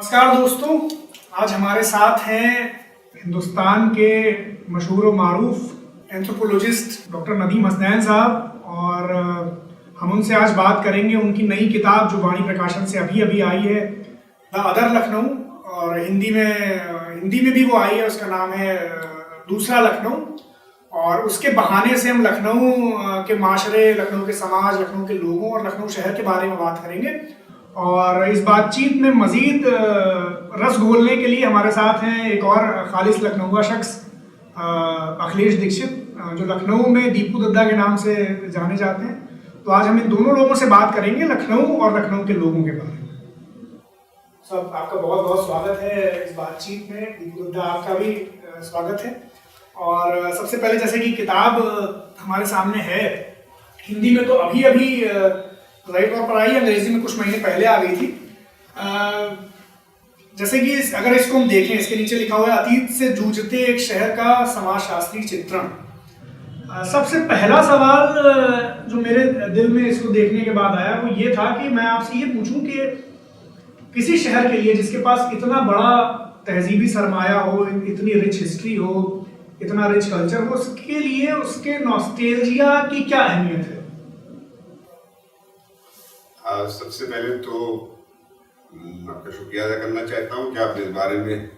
नमस्कार दोस्तों, आज हमारे साथ हैं हिंदुस्तान के मशहूर व मारूफ एंथ्रोपोलॉजिस्ट डॉक्टर नदीम हसनैन साहब और हम उनसे आज बात करेंगे उनकी नई किताब जो वाणी प्रकाशन से अभी अभी आई है, द अदर लखनऊ, और हिंदी में भी वो आई है, उसका नाम है दूसरा लखनऊ। और उसके बहाने से हम लखनऊ के माशरे, लखनऊ के समाज, लखनऊ के लोगों और लखनऊ शहर के बारे में बात करेंगे। और इस बातचीत में मज़ीद रस घोलने के लिए हमारे साथ हैं एक और खालिस लखनऊ का शख्स, अखिलेश दीक्षित, जो लखनऊ में दीपू दद्दा के नाम से जाने जाते हैं। तो आज हम इन दोनों लोगों से बात करेंगे लखनऊ और लखनऊ के लोगों के बारे में। सब आपका बहुत बहुत स्वागत है इस बातचीत में। दीपू दद्दा, आपका भी स्वागत है। और सबसे पहले, जैसे कि किताब हमारे सामने है, हिंदी में तो अभी अभी राइट तौर पर आई, अंग्रेजी में कुछ महीने पहले आ गई थी। जैसे कि अगर इसको हम देखें, इसके नीचे लिखा हुआ है अतीत से जूझते एक शहर का समाजशास्त्री चित्रण। सबसे पहला सवाल जो मेरे दिल में इसको देखने के बाद आया वो ये था कि मैं आपसे ये पूछूं कि किसी शहर के लिए जिसके पास इतना बड़ा तहजीबी सरमाया हो, इतनी रिच हिस्ट्री हो, इतना रिच कल्चर हो, उसके लिए उसके नॉस्टेल्जिया की क्या अहमियत है? सबसे पहले तो आपका शुक्रिया अदा करना चाहता हूँ कि आपने इस बारे में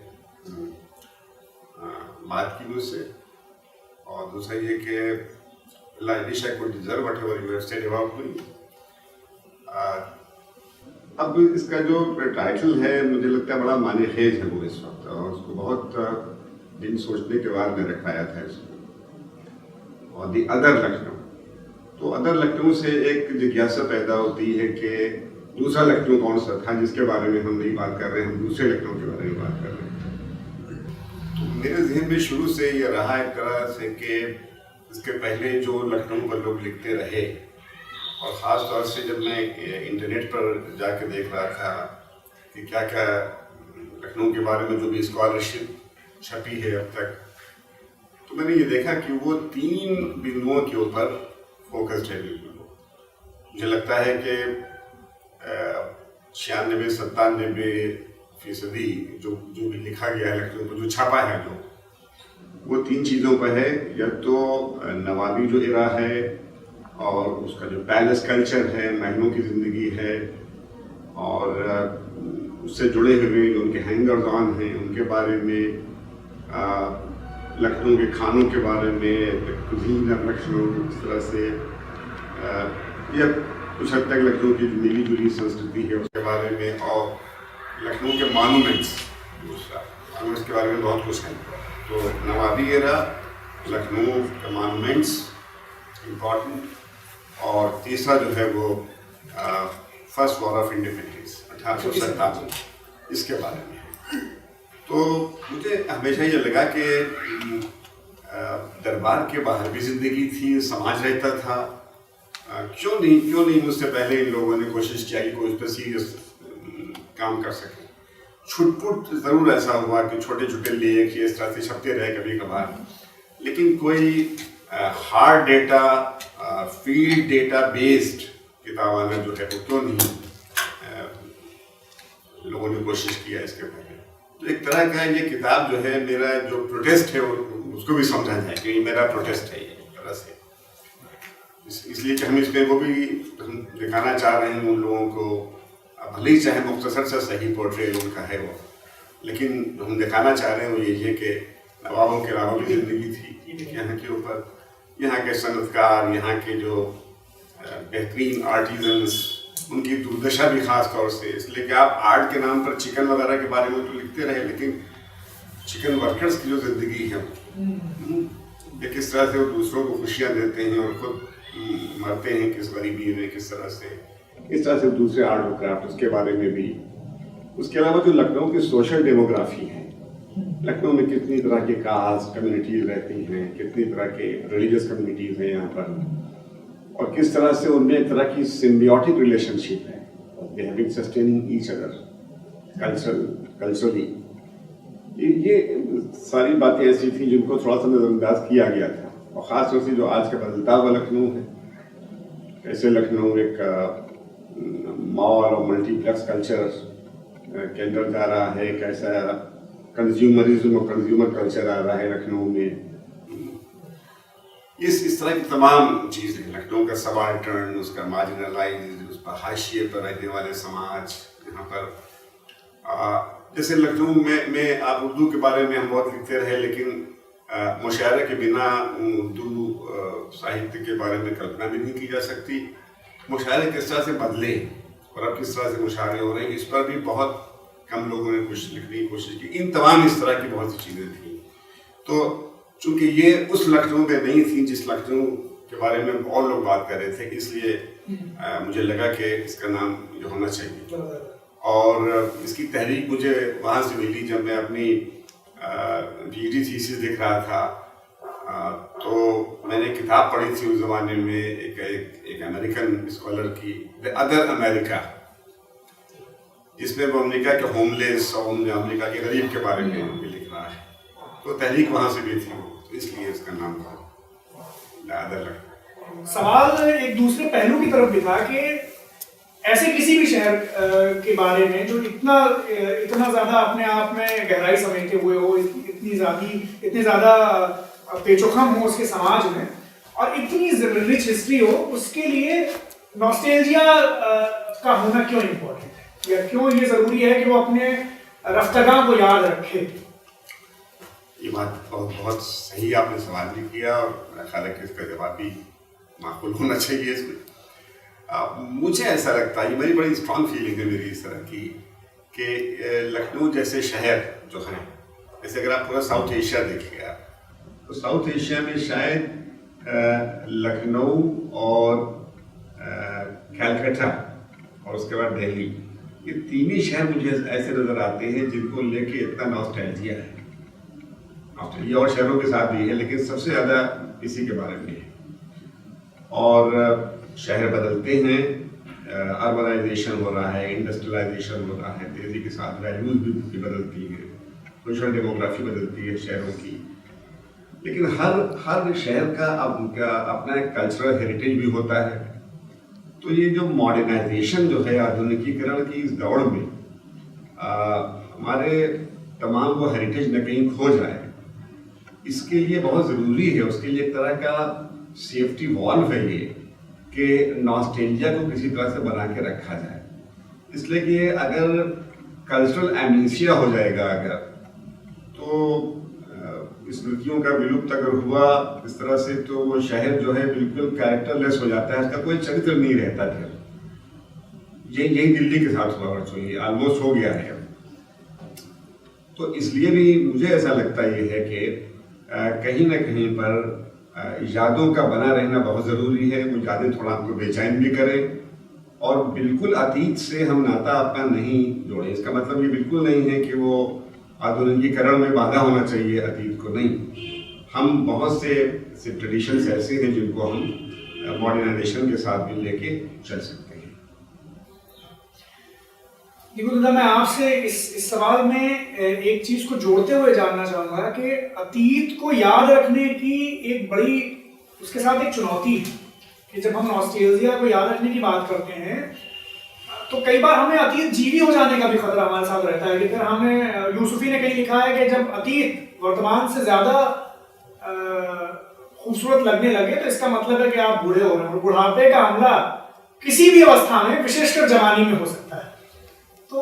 बात की मुझसे। और दूसरा ये कि I wish I could deserve whatever you have said about me। अब इसका जो टाइटल है, मुझे लगता है बड़ा माने खेज है वो इस वक्त, और उसको बहुत दिन सोचने के बाद मैंने रखाया था इसको। और दी अदर लखनऊ, तो अदर लखनऊ से एक जिज्ञासा पैदा होती है कि दूसरा लखनऊ कौन सा था जिसके बारे में हम नहीं बात कर रहे हैं, हम दूसरे लखनऊ के बारे में बात कर रहे हैं। तो मेरे जहन में शुरू से ये रहा एक तरह से कि इसके पहले जो लखनऊ पर लोग लिखते रहे, और ख़ास तौर से जब मैं इंटरनेट पर जाके देख रहा था कि क्या क्या लखनऊ के बारे में जो भी स्कॉलरशिप छपी है अब तक, तो मैंने ये देखा कि वो 3 बिंदुओं के ऊपर फोकस्ड है। बिल्कुल मुझे लगता है कि 96-97% जो भी लिखा गया है लखनऊ पर, जो छपा है, जो वो 3 चीज़ों पर है। या तो नवाबी जो इरा है और उसका जो पैलेस कल्चर है, महलों की ज़िंदगी है, और उससे जुड़े हुए उनके हैंगर्स ऑन हैं, उनके बारे में, लखनऊ के खानों के बारे में, कुजीन ऑफ लखनऊ, इस तरह से, या कुछ हद तक लखनऊ की मिली जुली संस्कृति है उसके बारे में, और लखनऊ के मॉन्यूमेंट्स के बारे में बहुत कुछ है। तो नवाबी एरा, लखनऊ के मॉन्यूमेंट्स इम्पॉर्टेंट, और तीसरा जो है वो फर्स्ट वॉर ऑफ इंडिपेंडेंस 1857, इसके बारे में है। तो मुझे हमेशा ये लगा कि दरबार के बाहर भी जिंदगी थी, समाज रहता था, क्यों नहीं मुझसे पहले इन लोगों ने कोशिश किया कि कोई उस पर सीरियस काम कर सके। छुटपुट ज़रूर ऐसा हुआ कि छोटे छोटे लेख इस तरह से छपते रहे कभी कभार, लेकिन कोई hard data, field data based किताब आना जो है वो क्यों नहीं लोगों ने कोशिश किया इसके बारे में। तो एक तरह का ये किताब जो है, मेरा जो प्रोटेस्ट है उसको भी समझा जाए कि मेरा प्रोटेस्ट है ये एक तरह से, इसलिए कि हम इसमें वो भी दिखाना चाह रहे हैं उन लोगों को, भले ही चाहे मुख्तसर से सही पोर्ट्रेट उनका है वो, लेकिन हम दिखाना चाह रहे हैं वो यही है कि नवाबों के अलावा भी ज़िंदगी थी यहाँ के ऊपर, यहाँ के सनतकार, यहाँ के जो बेहतरीन आर्टिजन्स, उनकी दुर्दशा भी खास तौर से, इसलिए कि आप आर्ट के नाम पर चिकन वगैरह के बारे में तो लिखते रहे, लेकिन चिकन वर्कर्स की जो ज़िंदगी है किस तरह से वो दूसरों को खुशियाँ देते हैं और खुद मरते हैं किस गरीबी में, किस तरह से दूसरे आर्ट और क्राफ्ट, उसके बारे में भी। उसके अलावा जो लखनऊ की सोशल डेमोग्राफी है, लखनऊ में कितनी तरह के कास्ट कम्युनिटीज़ रहती हैं, कितनी तरह के रिलीजियस कम्युनिटीज़ हैं यहाँ पर, और किस तरह से उनमें एक तरह की सिम्बियोटिक रिलेशनशिप है, they have been sustaining each other culturally. ये सारी बातें ऐसी थी जिनको थोड़ा सा नज़रअंदाज किया गया था, और ख़ास तौर से जो आज का बदलता हुआ लखनऊ है, कैसे लखनऊ एक मॉल और मल्टीप्लेक्स कल्चर के अंदर जा रहा है, कैसा कंज्यूमरिज्म और कंज्यूमर कल्चर आ रहा है लखनऊ में। इस तरह की तमाम चीज़ें, लखनऊ का सबाल्टर्न, उसका मार्जिनलाइज, उस पर हाशिए पर रहने वाले समाज, यहाँ पर जैसे लखनऊ में आप उर्दू के बारे में हम बहुत लिखते रहे, लेकिन मुशायरे के बिना उर्दू साहित्य के बारे में कल्पना भी नहीं की जा सकती। मुशायरे किस तरह से बदले और अब किस तरह से मुशायरे हो रहे हैं, इस पर भी बहुत कम लोगों ने कुछ लिखने की कोशिश की। इन तमाम इस तरह की बहुत सी चीज़ें थी। तो चूंकि ये उस लखनऊ में नहीं थी जिस लखनऊ के बारे में और लोग बात कर रहे थे, इसलिए मुझे लगा कि इसका नाम ये होना चाहिए। और इसकी तहरीक मुझे वहाँ से मिली जब मैं अपनी PhD थीसिस देख रहा था। तो मैंने किताब पढ़ी थी उस ज़माने में, एक अमेरिकन स्कॉलर की, द अदर अमेरिका, जिसमें वो अमेरिका के होमलेस और अमेरिका के गरीब के बारे में भी लिख रहा है। तो तहरीक वहाँ से भी थी, तो इसलिए इसका नाम था द अदर। सवाल एक दूसरे पहलू की तरफ भी था कि ऐसे किसी भी शहर के बारे में जो इतना ज़्यादा अपने आप में गहराई समेटे हुए हो, इतनी ज़्यादा पेचोखम हो उसके समाज में, और इतनी रिच हिस्ट्री हो, उसके लिए नॉस्टैल्जिया का होना क्यों इम्पोर्टेंट है, या क्यों ये ज़रूरी है कि वो अपने रफ्तगा को याद रखे? ये बात बहुत सही आपने सवाल भी किया, और मेरा ख्याल है कि इसका जवाब भी माकूल होना चाहिए इसमें। मुझे ऐसा लगता है, ये मेरी बड़ी स्ट्रॉन्ग फीलिंग है मेरी इस तरह की, कि लखनऊ जैसे शहर जो हैं, जैसे अगर आप पूरा साउथ एशिया देखिए आप, तो साउथ एशिया में शायद लखनऊ और कलकत्ता और उसके बाद दिल्ली, ये तीन ही शहर मुझे ऐसे नज़र आते हैं जिनको लेके इतना नॉस्टैल्जिया है। नॉस्टैल्जिया और शहरों के साथ भी है, लेकिन सबसे ज़्यादा इसी के बारे में है। और शहर बदलते हैं, अर्बनाइजेशन हो रहा है, इंडस्ट्रियलाइजेशन हो रहा है, तेज़ी के साथ वैल्यूज़ भी बदलती हैं, सोशल डेमोग्राफी बदलती है शहरों की। लेकिन हर शहर का अपना एक कल्चरल हेरिटेज भी होता है। तो ये जो मॉडर्नाइजेशन जो है, आधुनिकीकरण की इस दौड़ में हमारे तमाम वो हेरिटेज न कहीं खो जाए, इसके लिए बहुत ज़रूरी है, उसके लिए एक तरह का सेफ्टी वॉल्व है ये, कि नॉस्टैल्जिया को किसी तरह से बना के रखा जाए। इसलिए कि अगर कल्चरल एमनेसिया हो जाएगा अगर, तो स्मृतियों का विलुप्त अगर हुआ इस तरह से, तो वो शहर जो है बिल्कुल कैरेक्टरलेस हो जाता है, उसका कोई चरित्र नहीं रहता फिर। यही दिल्ली के साथ हुआ, ये ऑलमोस्ट हो गया है। तो इसलिए भी मुझे ऐसा लगता ये है कि कहीं ना कहीं पर यादों का बना रहना बहुत ज़रूरी है। वो यादें थोड़ा हमको बेचैन भी करें, और बिल्कुल अतीत से हम नाता अपना नहीं जोड़ें। इसका मतलब ये बिल्कुल नहीं है कि वो आधुनिकीकरण में बाधा होना चाहिए अतीत को, नहीं। हम बहुत से ट्रेडिशंस ऐसे हैं जिनको हम मॉडर्नाइजेशन के साथ भी लेके चल सकते हैं। दादा, मैं आपसे इस सवाल में एक चीज को जोड़ते हुए जानना चाहूंगा कि अतीत को याद रखने की एक बड़ी, उसके साथ एक चुनौती है कि जब हम नॉस्टैल्जिया को याद रखने की बात करते हैं, तो कई बार हमें अतीत जीवी हो जाने का भी खतरा हमारे साथ रहता है। लेकिन हमें यूसुफी ने कहीं लिखा है कि जब अतीत वर्तमान से ज्यादा खूबसूरत लगने लगे, तो इसका मतलब है कि आप बूढ़े हो रहे हैं, और बुढ़ापे का हमला किसी भी अवस्था में, विशेषकर जवानी में हो सकता है। तो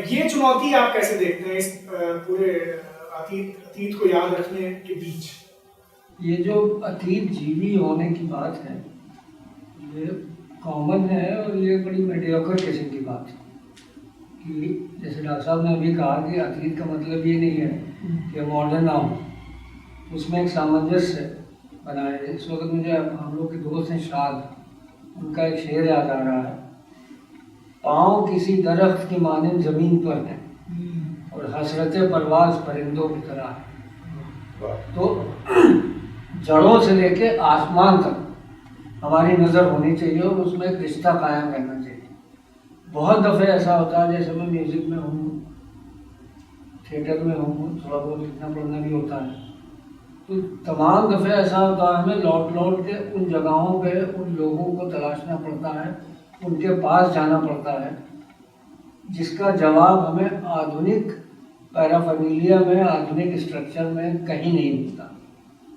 ये चुनौती आप कैसे देखते हैं इस पूरे अतीत को याद रखने के बीच? ये जो अतीत जीवी होने की बात है, ये कॉमन है, और ये बड़ी मेडियोकर किस्म की बात है कि जैसे डॉक्टर साहब ने अभी कहा कि अतीत का मतलब ये नहीं है कि मॉडर्न ना हो, उसमें एक सामंजस्य बनाए। इस वक्त मुझे हम लोग के दोस्त हैं शाद, उनका एक शेर याद आ रहा है, पाँव किसी दरख्त की मानिंद ज़मीन पर है और हसरत परवाज परिंदों की तरह है। तो जड़ों से लेके आसमान तक हमारी नज़र होनी चाहिए, और उसमें एक रिश्ता कायम रहना चाहिए। बहुत दफ़े ऐसा होता है, जैसे मैं म्यूज़िक में हूँ, थिएटर में हूँ, थोड़ा बहुत लिखना पढ़ना भी होता है, तो तमाम दफ़े ऐसा होता है हमें लौट के उन जगहों पे उन लोगों को तलाशना पड़ता है, उनके पास जाना पड़ता है जिसका जवाब हमें आधुनिक पैराफर्नीलिया में, आधुनिक स्ट्रक्चर में कहीं नहीं मिलता,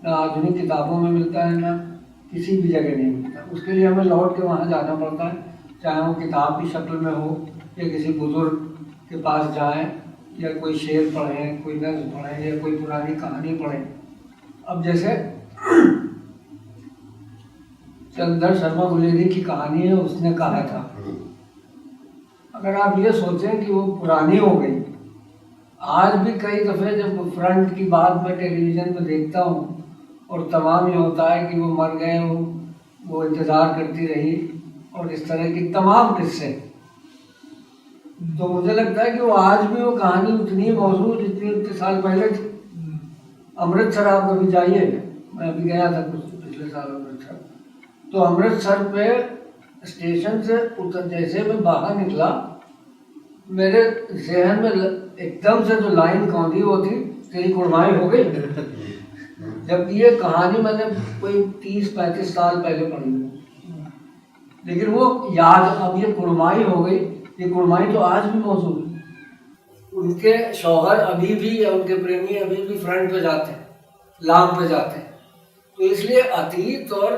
ना आधुनिक किताबों में मिलता है, ना किसी भी जगह नहीं मिलता। उसके लिए हमें लौट के वहाँ जाना पड़ता है, चाहे वो किताब की शक्ल में हो या किसी बुजुर्ग के पास जाएं या कोई शेर पढ़ें, कोई नज़्म पढ़ें या कोई पुरानी कहानी पढ़ें। अब जैसे चंद्र शर्मा गुलेरी की कहानी है, उसने कहा था, अगर आप ये सोचें कि वो पुरानी हो गई, आज भी कई दफ़े जब फ्रंट की बात मैं टेलीविज़न में देखता हूँ और तमाम ये होता है कि वो मर गए, वो इंतज़ार करती रही और इस तरह की तमाम किस्से, तो मुझे लगता है कि वो आज भी वो कहानी उतनी मौजूद जितनी उतने साल पहले थी। अमृतसर आप कभी जाइए, मैं अभी गया था कुछ पिछले साल अमृतसर, तो अमृतसर पे स्टेशन से उतर जैसे मैं बाहर निकला, मेरे जहन में एकदम से जो लाइन कौंधी वो थी, तेरी कुर्बानी हो गई। जब ये कहानी मैंने कोई 30-35 साल पहले पढ़ी है, लेकिन वो याद, अब ये कुर्बानी हो गई, ये कुर्बानी तो आज भी मौजूद है। उनके शौहर अभी भी या उनके प्रेमी अभी भी फ्रंट पे जाते हैं, लाम पे जाते हैं। तो इसलिए अतीत और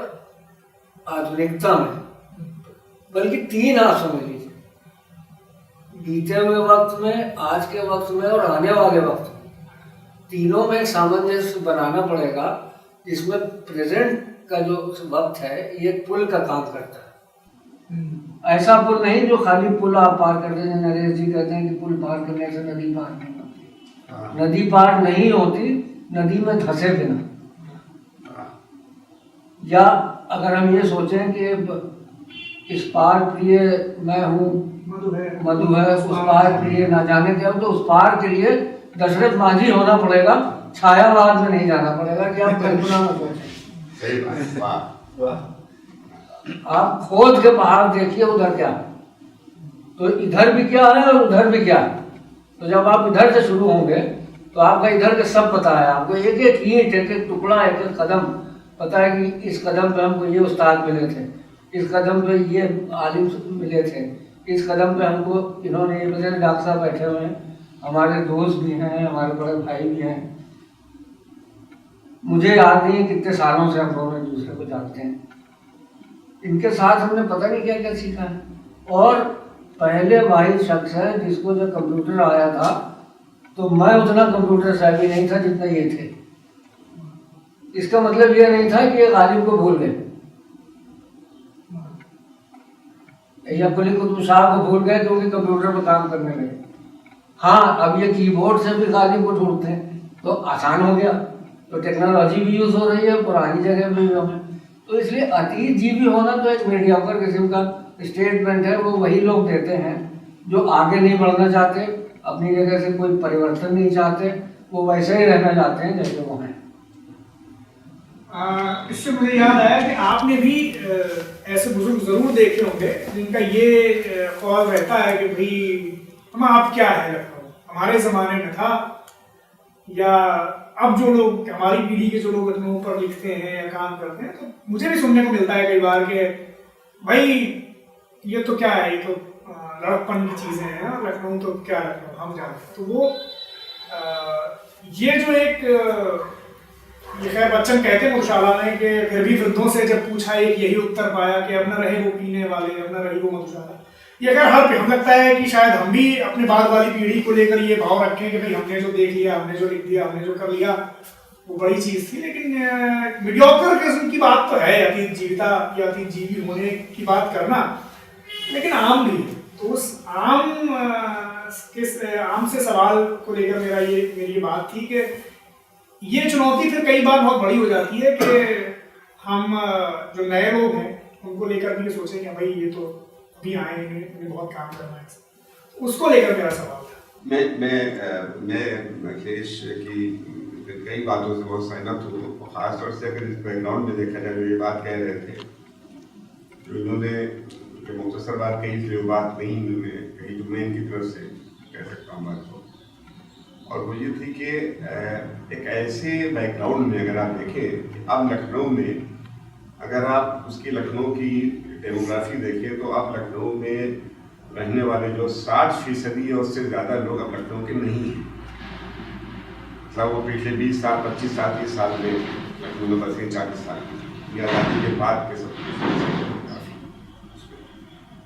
आधुनिकता में, बल्कि 3 आप समझ लीजिए, बीते हुए वक्त में, आज के वक्त में और आने वाले वक्त में, तीनों में एक सामंजस्य बनाना पड़ेगा, जिसमें प्रेजेंट का जो वक्त है ये पुल का काम करता है। ऐसा पुल नहीं जो खाली पुल आप पार कर दें, नरेश जी कहते हैं कि पुल पार करने से नदी पार नहीं होती। नदी पार नहीं होती नदी में धंसे बिना। या अगर हम ये सोचें कि इस पार प्रिय मैं हूँ, मधु है, उस पार प्रिय ना जाने के, तो उस पार के लिए दशरथ माझी होना पड़ेगा, छायावाद में नहीं जाना पड़ेगा कि आप कल्पना में सोचें। आप खोद के पहाड़ देखिए उधर क्या, तो इधर भी क्या है और उधर भी क्या है। तो जब आप इधर से शुरू होंगे तो आपका इधर का सब पता है, आपको एक एक ईंट, एक एक टुकड़ा, एक एक कदम पता है कि इस कदम पे हमको ये उस्ताद मिले थे, इस कदम पे ये आलिम मिले थे, इस कदम पे हमको इन्होंने ये बता। डॉक्टर साहब बैठे हुए हैं, हमारे दोस्त भी हैं, हमारे बड़े भाई भी हैं। मुझे याद नहीं है कितने सालों से हम दोनों एक दूसरे को जानते हैं। इनके साथ हमने पता नहीं क्या क्या सीखा है। और पहले वाहिद शख्स है जिसको जब कंप्यूटर आया था तो मैं उतना कंप्यूटर savvy नहीं था जितना ये थे। इसका मतलब ये नहीं था कि एक आलिम को भूल गए या कुली कुतुब शाह को भूल गए क्योंकि कंप्यूटर पर काम करने लगे। हाँ, अब ये कीबोर्ड से भी आलिम को ढूंढते हैं तो आसान हो गया, तो टेक्नोलॉजी भी यूज़ हो रही है, पुरानी जगह भी हमें। तो इसलिए अतीत जीवी होना तो एक मीडियोकर किस्म का स्टेटमेंट है, वो वही लोग देते हैं जो आगे नहीं बढ़ना चाहते, अपनी जगह से कोई परिवर्तन नहीं चाहते, वो वैसे ही रहना चाहते हैं जैसे वो हैं। इससे मुझे याद आया कि आपने भी ऐसे बुजुर्ग जरूर देखे होंगे जिनका ये कॉल रहता है कि भाई हम आप क्या है लखनऊ, हमारे ज़माने में था, या अब जो लोग, हमारी पीढ़ी के जो लोग लखनऊ पर लिखते हैं या काम करते हैं, तो मुझे भी सुनने को मिलता है कई बार कि भाई ये तो क्या है, ये तो लड़कपन की चीज़ें हैं, और लखनऊ तो क्या लखनऊ, हम जानते हैं। तो वो ये जो एक ये खैर बच्चन कहते हैं मधुशाला में कि फिर भी वृद्धों से जब पूछा एक यही उत्तर पाया कि अब न रहे वो पीने वाले, अब न रही वो मधुशाला। ये अगर हर हम लगता है कि शायद हम भी अपने बाद वाली पीढ़ी को लेकर ये भाव रखें कि भाई हमने जो देख लिया, हमने जो लिख दिया, हमने जो कर लिया वो बड़ी चीज़ थी। लेकिन मीडियोकर किस्म की बात तो है, अतीत जीविता या अतीत जीवी होने की बात करना, लेकिन आम भी। तो उस आम से सवाल को लेकर मेरी ये बात थी कि ये चुनौती फिर कई बार बहुत बड़ी हो जाती है कि हम जो नए लोग हैं उनको लेकर भी ये सोचें कि भाई ये तो अभी आए हैं, इन्हें बहुत काम करना है, उसको लेकर मेरा सवाल था। मैं अखिलेश की कई बातों से बहुत सहमत हूँ। खासतौर से अगर इस बैकग्राउंड में देखा जाए, ये बात कह रहे थे जो इन्होंने जो मुख्तसर बात कही थी, वो बात नहीं इन्होंने कही जो मैं इनकी तरफ से कह सकता हूँ बात को, और वो ये थी कि एक ऐसे बैकग्राउंड में अगर आप देखें, अब लखनऊ में अगर आप उसकी लखनऊ की डेमोग्राफी देखें तो आप लखनऊ में रहने वाले जो 60% या उससे ज़्यादा लोग अब लखनऊ के नहीं हैं। मतलब वो पिछले 20 साल 25 साल 30 साल में लखनऊ में बसे 40 साल या आज़ादी के बाद के सब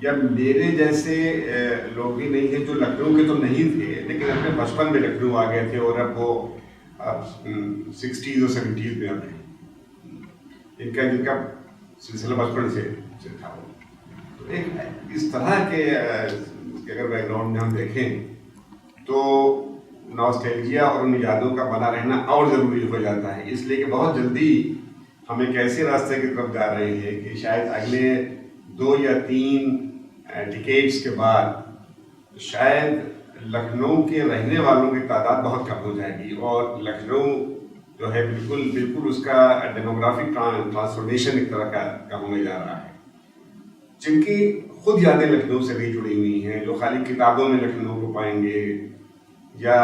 या मेरे जैसे लोग भी नहीं हैं जो लखनऊ के तो नहीं थे लेकिन अपने बचपन में लखनऊ आ गए थे और अब वो 60s और 70s में अब हैं। जिनका सिलसिला बचपन से था। तो एक इस तरह के अगर बैकग्राउंड में हम देखें तो नॉस्टैल्जिया और उन यादों का बना रहना और ज़रूरी हो जाता है, इसलिए कि बहुत जल्दी हम एक ऐसे रास्ते की तरफ जा रहे हैं कि शायद अगले 2 या 3 डिकेड्स के बाद शायद लखनऊ के रहने वालों की तादाद बहुत कम हो जाएगी और लखनऊ जो है बिल्कुल उसका डेमोग्राफिक ट्रांसफॉर्मेशन एक तरह का होने जा रहा है। जिनकी खुद यादें लखनऊ से भी जुड़ी हुई हैं, जो खाली किताबों में लखनऊ को पाएंगे या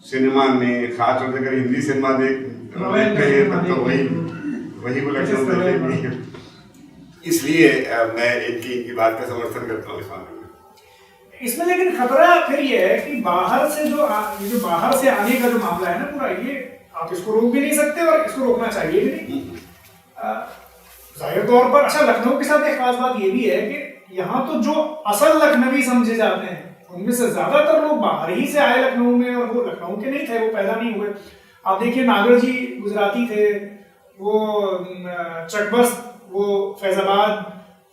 सिनेमा में, खासतौर से अगर हिंदी सिनेमा देखते हैं तब तो वही वो लखनऊ देखेंगे। इसलिए मैं इनकी बात का समर्थन करता हूँ इस मामले में। इसमें लेकिन खतरा फिर ये है कि बाहर से जो बाहर से आने का जो मामला है ना पूरा, ये आप इसको रोक भी नहीं सकते और इसको रोकना चाहिए भी नहीं। जाहिर तौर पर अच्छा लखनऊ के साथ एक खास बात ये भी है कि यहाँ तो जो असल लखनवी समझे जाते हैं उनमें से ज्यादातर लोग बाहर ही से आए लखनऊ में और वो लखनऊ के नहीं थे, वो पैदा नहीं हुए। आप देखिए नागर जी गुजराती थे, वो चकबस्त वो फैजाबाद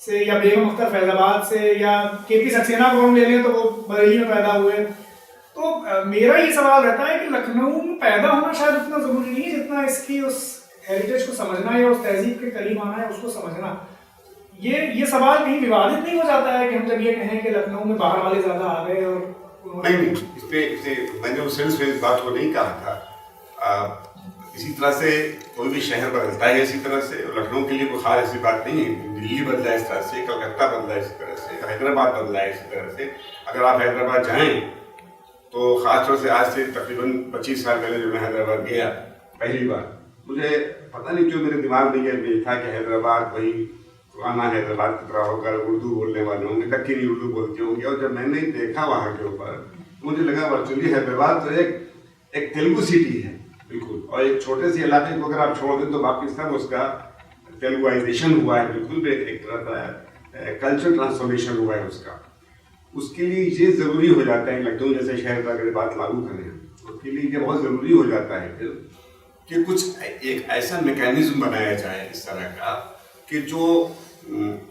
से या बेगम अख्तर फैजाबाद से या केपी सक्सेना को हम ले लें तो वो बरेली में पैदा हुए। तो मेरा ये सवाल रहता है कि लखनऊ में पैदा होना शायद उतना जरूरी नहीं है जितना इसकी उस हेरिटेज को समझना या उस तहजीब के करीब आना है उसको समझना। ये सवाल कहीं विवादित नहीं हो जाता है कि हम जब ये कहें कि लखनऊ में बाहर वाले ज्यादा आ गए और नहीं, इससे मैंने उस सेंस में इस बात को नहीं कहा था। इसी तरह से कोई भी शहर बदलता है, इसी तरह से लखनऊ के लिए कोई खास ऐसी बात नहीं है। दिल्ली बदला है इस तरह से, कलकत्ता बदला है इसी तरह से, हैदराबाद बदला है इसी तरह से। अगर आप हैदराबाद जाएं तो खासतौर से आज से तकरीबन 25 साल पहले जब मैं हैदराबाद गया पहली बार, मुझे पता नहीं क्यों मेरे दिमाग में ये था कि हैदराबाद वही पुराना हैदराबाद की तरह होकर उर्दू बोलने वाले होंगे, दक्कनी उर्दू बोलते होंगे। और जब मैंने देखा वहाँ के ऊपर मुझे लगा वर्चुअली हैदराबाद तो एक तेलुगु सिटी है बिल्कुल, और एक छोटे से इलाके को अगर आप छोड़ दें तो बाकी सब उसका तेलुगुइजेशन हुआ है, बिल्कुल एक तरह का कल्चर ट्रांसफॉर्मेशन हुआ है उसका। उसके लिए ये ज़रूरी हो जाता है लखनऊ जैसे शहर पर अगर बात लागू करें उसके लिए ये बहुत ज़रूरी हो जाता है कि कुछ एक ऐसा मैकेनिज्म बनाया जाए इस तरह का कि जो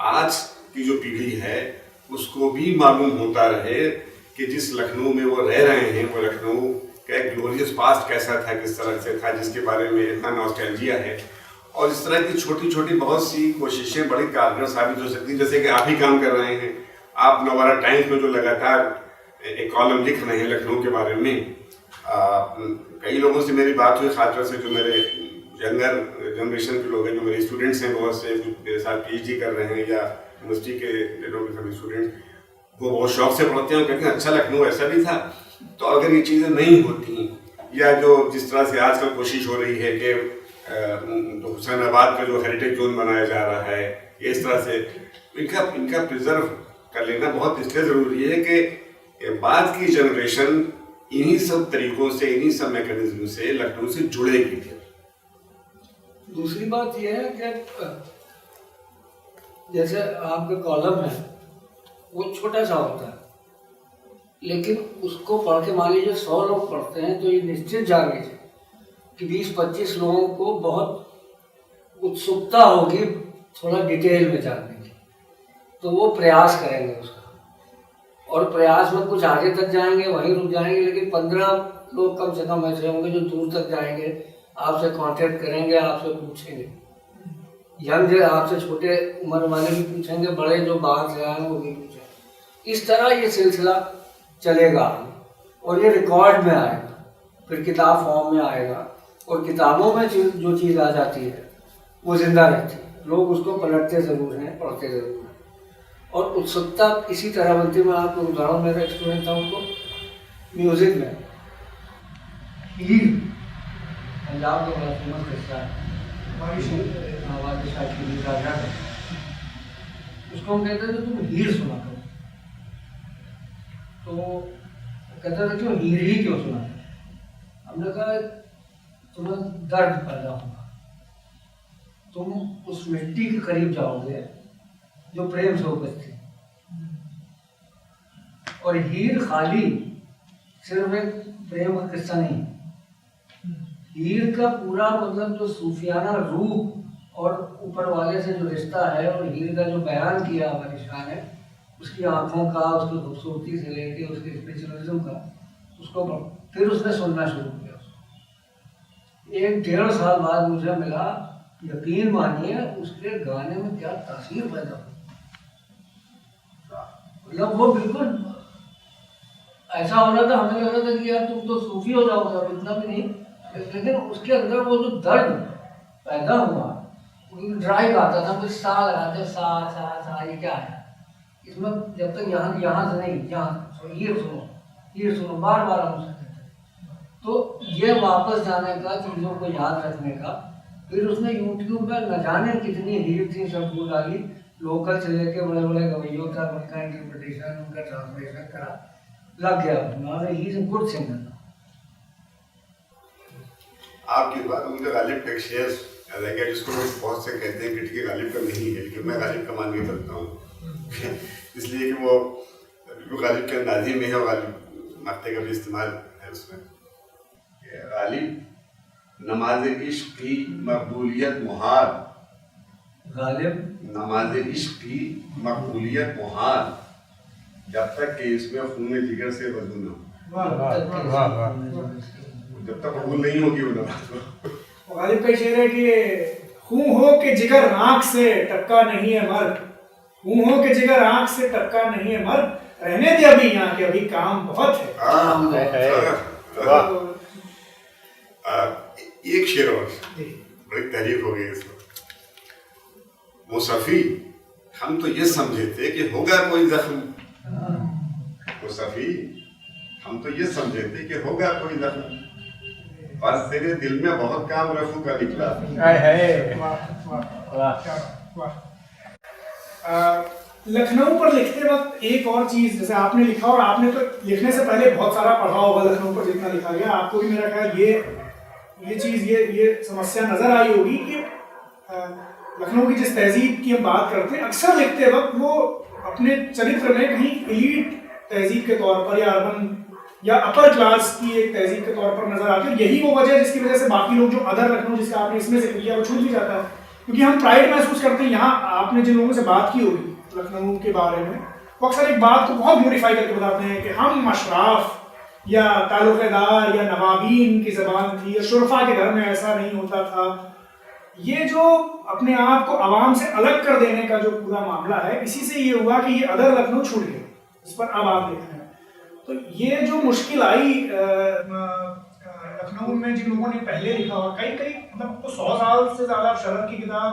आज की जो पीढ़ी है उसको भी मालूम होता रहे कि जिस लखनऊ में वो रह रहे हैं वो लखनऊ का एक ग्लोरियस पास्ट कैसा था, किस तरह से था, जिसके बारे में इतना नॉस्टैल्जिया है। और इस तरह की छोटी छोटी बहुत सी कोशिशें बड़ी कारगर साबित हो सकती हैं, जैसे कि आप ही काम कर रहे हैं। आप नवारा टाइम्स में जो लगातार एक कॉलम लिख रहे हैं लखनऊ के बारे में, कई लोगों से मेरी बात हुई, खासतौर से जो मेरे यंगर जनरेशन के लोग हैं, जो मेरे स्टूडेंट्स हैं, बहुत से मेरे साथ PhD कर रहे हैं या यूनिवर्सिटी के लोग सभी स्टूडेंट्स, वो बहुत शौक से पढ़ते हैं, कहते हैं अच्छा लखनऊ ऐसा भी था। तो अगर ये चीज़ें नहीं होती या जो जिस तरह से आजकल कोशिश हो रही है कि हुसैनाबाद का जो हेरिटेज जोन बनाया जा रहा है, ये इस तरह से इनका प्रिजर्व कर लेना बहुत इसलिए ज़रूरी है कि बाद की जनरेशन इन्हीं सब तरीकों से, इन्हीं सब मैकेनिज्म से लखनऊ से जुड़ेगी। दूसरी बात यह है कि जैसे आपका कॉलम है वो छोटा सा होता है, लेकिन उसको पढ़ के मान लीजिए 100 लोग पढ़ते हैं तो ये निश्चित जान लीजिए कि 20-25 लोगों को बहुत उत्सुकता होगी थोड़ा डिटेल में जानने की, तो वो प्रयास करेंगे उसका, और प्रयास में कुछ आगे तक जाएंगे, वहीं रुक जाएंगे। लेकिन 15 लोग कम से कम ऐसे होंगे जो दूर तक जाएंगे, आपसे कांटेक्ट करेंगे, आपसे पूछेंगे। यंग आपसे छोटे उम्र वाले भी पूछेंगे, बड़े जो बाहर से आए वो भी पूछेंगे। इस तरह ये सिलसिला चलेगा और ये रिकॉर्ड में आएगा, फिर किताब फॉर्म में आएगा, और किताबों में जो चीज़ आ जाती है वो जिंदा रहती है, लोग उसको पलटते ज़रूर हैं, पढ़ते ज़रूर हैं, और उत्सुकता इसी तरह बनती है। मैं आपको उदाहरण, मेरा एक्सपीरियंस था उनको म्यूज़िक में, हीर पंजाब का बड़ा फेमस किस्सा है, उसको हम कहते थे तुम हीर सुना करो, तो कहता था क्यों हीर ही क्यों सुना? हमने कहा तुम्हें दर्द पैदा होगा, तुम उस मिट्टी के करीब जाओगे जो प्रेम से उपस्थित थी। और हीर खाली सिर्फ एक प्रेम का किस्सा नहीं, हीर का पूरा मतलब जो सूफियाना रूप और ऊपर वाले से जो रिश्ता है, और हीर का जो बयान किया हमारी शान है, उसकी आंखों का, उसकी खूबसूरती से लेके उसके स्पिरिचुअलिज्म का, उसको फिर उसने सुनना शुरू किया। 1-1.5 साल बाद मुझे मिला, यकीन मानिए उसके गाने में क्या तासीर पैदा हुई। मतलब वो बिल्कुल ऐसा हो रहा था, हमें लग रहा था कि यार तुम तो सूफी हो जाओगे, अब इतना भी नहीं, लेकिन उसके अंदर वो जो दर्द पैदा हुआ, ड्राई गाता था, कुछ सा लगाते, सा सा सा, ये क्या है इसमें, जब तक यहाँ से नहीं, यहाँ ये सुनो बार बार हम उससे कहते हैं। तो ये वापस जाने का, चीज़ों को याद रखने का, फिर उसने यूट्यूब पर न जाने कितनी हीर थी सब डाली, लोकल से लेके बड़े बड़े गवैयों तक उनका इंटरप्रिटेशन, उनका ट्रांसलेशन करा, लग गया। He is a good singer. आपकी बात मुझे गालिब का शेर याद आ गया, जिसको लोग बहुत से कहते हैं कि ठीक है गालिब का नहीं है, लेकिन मैं गालिब का मान के चलता हूँ इसलिए कि वो बिल्कुल गालिब के अंदाजे में है, और गालिब मक्ते का भी इस्तेमाल है उसमें। गालिब नमाज इश्क की मकबूलियत मुहाल, गालिब नमाज इश्क की मकबूलियत मुहाल, जब तक कि इसमें खून जिगर से वजू न हो, जब तक कबूल नहीं होगी वो नमाज। गालिब का शेर है कि खून हो के जिगर आँख से टपका नहीं है मर्द, खून हो के जिगर आँख से टपका नहीं है मर्द, रहने दे अभी यहाँ के, अभी काम बहुत है। एक शेर और, बड़ी तारीफ हो गई इसमें। मुसफ़ी हम तो ये समझे थे कि होगा कोई जख्म, मुसफ़ी हम तो ये समझे थे कि होगा कोई जख्म, पर तेरे दिल में बहुत काम रफू का निकला। लखनऊ पर लिखते वक्त एक और चीज, जैसे आपने लिखा, और आपने तो लिखने से पहले बहुत सारा पढ़ा होगा लखनऊ पर जितना लिखा गया, आपको भी मेरा ख्याल ये चीज ये समस्या नजर आई होगी कि लखनऊ की जिस तहजीब की हम बात करते हैं, अक्सर लिखते वक्त वो अपने चरित्र में कहीं एलीट तहजीब के तौर पर या अर्बन या अपर क्लास की एक तहजीब के तौर पर नजर आती है। यही वो वजह जिसकी वजह से बाकी लोग जो अदर लखनऊ जिसका आपने इसमें जिक्र किया वो छूट भी जाता है, क्योंकि हम प्राइड महसूस करते हैं। यहाँ आपने जिन लोगों से बात की होगी लखनऊ के बारे में, वो अक्सर एक बात को बहुत मॉडिफाई करके बताते हैं कि हम अशराफ या तालुकेदार या नवाबीन की जबान थी, या शुरफा के घर में ऐसा नहीं होता था। ये जो अपने आप को आवाम से अलग कर देने का जो पूरा मामला है, इसी से ये हुआ कि ये अदर लखनऊ छूट गया, इस पर अब आप देख रहे हैं। तो ये जो मुश्किल आई लखनऊ में जिन लोगों ने पहले लिखा हुआ, कई मतलब तो 100 साल से ज्यादा शरद की किताब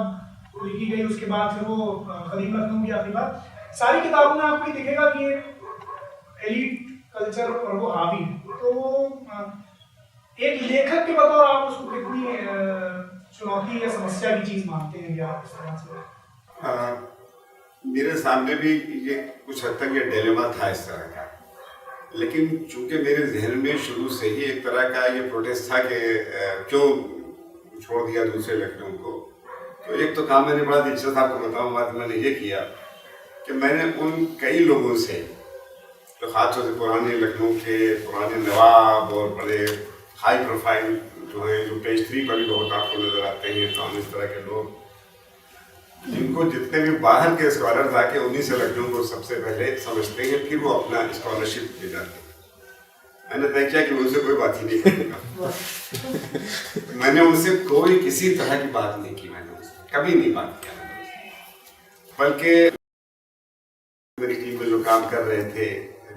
लिखी गई, उसके बाद फिर वो कदीम लखनऊ की आखिरी बात, सारी किताबों में आपको दिखेगा कि एलीट कल्चर और वो हावी। तो एक लेखक के बतौर आप उसको कितनी चुनौती या समस्या की चीज मानते हैं या इस तरह से? मेरे सामने भी ये कुछ हद तक ये डिलेमा था इस तरह का, लेकिन चूंकि मेरे जहन में शुरू से ही एक तरह का ये प्रोटेस्ट था कि क्यों छोड़ दिया दूसरे लखनऊ को। तो एक तो काम मैंने बड़ा दिलचस्प आपको बताऊँ बात, मैंने ये किया कि मैंने उन कई लोगों से, तो खासतौर से पुराने लखनऊ के पुराने नवाब और बड़े हाई प्रोफाइल जो हैं, जो पेज 3 पर भी बहुत आपको नजर आते हैं, तो हम इस तरह के लोग जिनको जितने भी बाहर के स्कॉलर्स आके उन्हीं से लखनऊ को सबसे पहले समझते हैं, फिर वो अपना स्कॉलरशिप दे जाते हैं। मैंने तय किया कि उनसे कोई बात ही नहीं करूँगा मैंने उनसे कोई किसी तरह की बात नहीं की, मैंने उनसे कभी नहीं बात किया। बल्कि मेरी टीम में जो काम कर रहे थे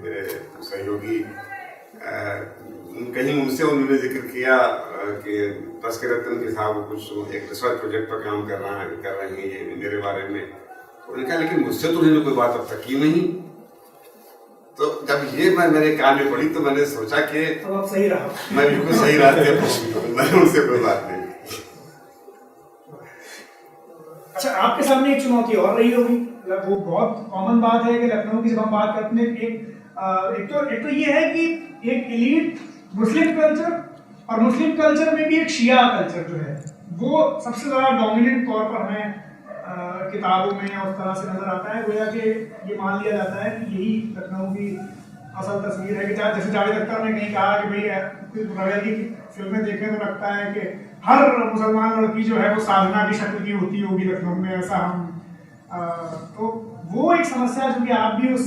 मेरे सहयोगी, कहीं उनसे उन्होंने जिक्र किया कि तस्करतन के साहब कुछ एक रिसर्च प्रोजेक्ट पर काम कर रहे हैं ये मेरे बारे में। उन्होंने कहा लेकिन मुझसे तो उन्होंने कोई बात अब तक की नहीं। तो जब ये मेरे कान में पड़ी तो मैंने सोचा कि तो आप सही रहा, मैं बिल्कुल सही रास्ते पर, मैंने उनसे कोई बात नहीं। अच्छा, आपके सामने एक चुनौती और रही होगी, वो बहुत कॉमन बात है कि लखनऊ की जब हम बात करते हैं, एक एक तो ये है कि एक एलीट मुस्लिम कल्चर और मुस्लिम कल्चर में भी एक शिया कल्चर जो है वो सबसे ज़्यादा डोमिनेंट तौर पर हमें किताबों में या उस तरह से नजर आता है। गोया कि ये मान लिया जाता है कि यही लखनऊ की असल तस्वीर है कि जैसे जावेद अख्तर ने कहीं कहा कि भाई रवैली की फिल्में देखने में लगता है कि हर मुसलमान लड़की जो है वो साधना की शक्ल की होती होगी लखनऊ में, ऐसा हम तो वो एक समस्या जो कि आप भी उस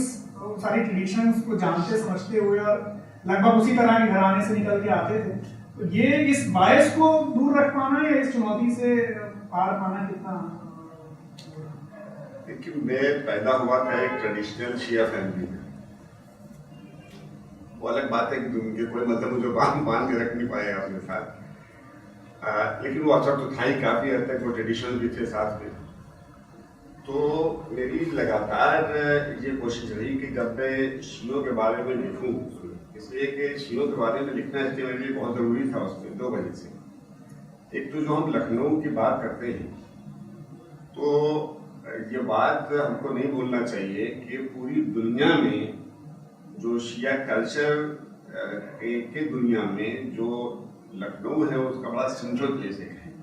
सारी ट्रेडिशंस को जानते समझते हुए और लगभग उसी तरह के घराने से निकल के आते थे, तो ये इस बायस को दूर रख पाना या इस चुनौती से पार पाना कितना? देखिए, मैं पैदा हुआ था एक ट्रेडिशनल शिया फैमिली में। वो अलग बात है कि उनके कोई मतलब मुझे बांध के रख नहीं पाए अपने साथ, लेकिन वो असर तो था ही, काफी हद तक वो ट्रेडिशनल भी थे साथ में। तो मेरी लगातार ये कोशिश रही कि जब मैं शियों के बारे में लिखूं, इसलिए कि शियों के बारे में लिखना इसके मेरे लिए बहुत ज़रूरी था। उसमें दो वजह से, एक तो जो हम लखनऊ की बात करते हैं तो ये बात हमको नहीं भूलना चाहिए कि पूरी दुनिया में जो शिया कल्चर के दुनिया में जो लखनऊ है उसका बड़ा सेंट्रल प्लेस है,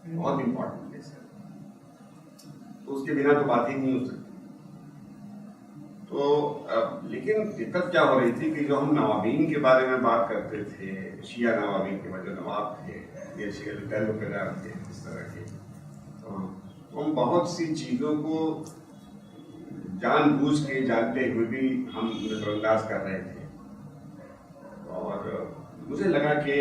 बहुत इम्पोर्टेंट प्लेस है, तो उसके बिना तो बात ही नहीं हो सकती। तो लेकिन दिक्कत क्या हो रही थी कि जो हम नवाबीन के बारे में बात करते थे, शिया नवाबीन के बाद जो नवाब थे या शिया वगैरह थे इस तरह के, तो हम बहुत सी चीज़ों को जानबूझ के जानते हुए भी हम नजरअंदाज कर रहे थे। और मुझे लगा कि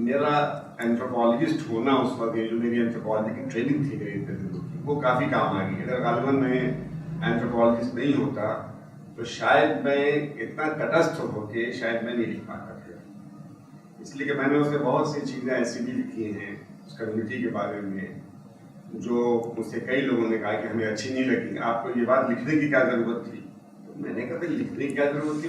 मेरा एंथ्रोपोलॉजिस्ट होना उस वक्त, जो मेरी एंथ्रोपोलॉजी की ट्रेनिंग थी मेरी दिनों की, वो काफ़ी काम आ गई। अगर गालिबन मैं एंथ्रोपोलॉजिस्ट नहीं होता तो शायद मैं इतना तटस्थ होके शायद मैं नहीं लिख पाता था। इसलिए कि मैंने उसमें बहुत सी चीज़ें ऐसी भी लिखी हैं उस कम्युनिटी के बारे में जो मुझसे कई लोगों ने कहा कि हमें अच्छी नहीं लगी, आपको ये बात लिखने की क्या ज़रूरत थी? तो मैंने कहा भाई लिखने की क्या ज़रूरत थी?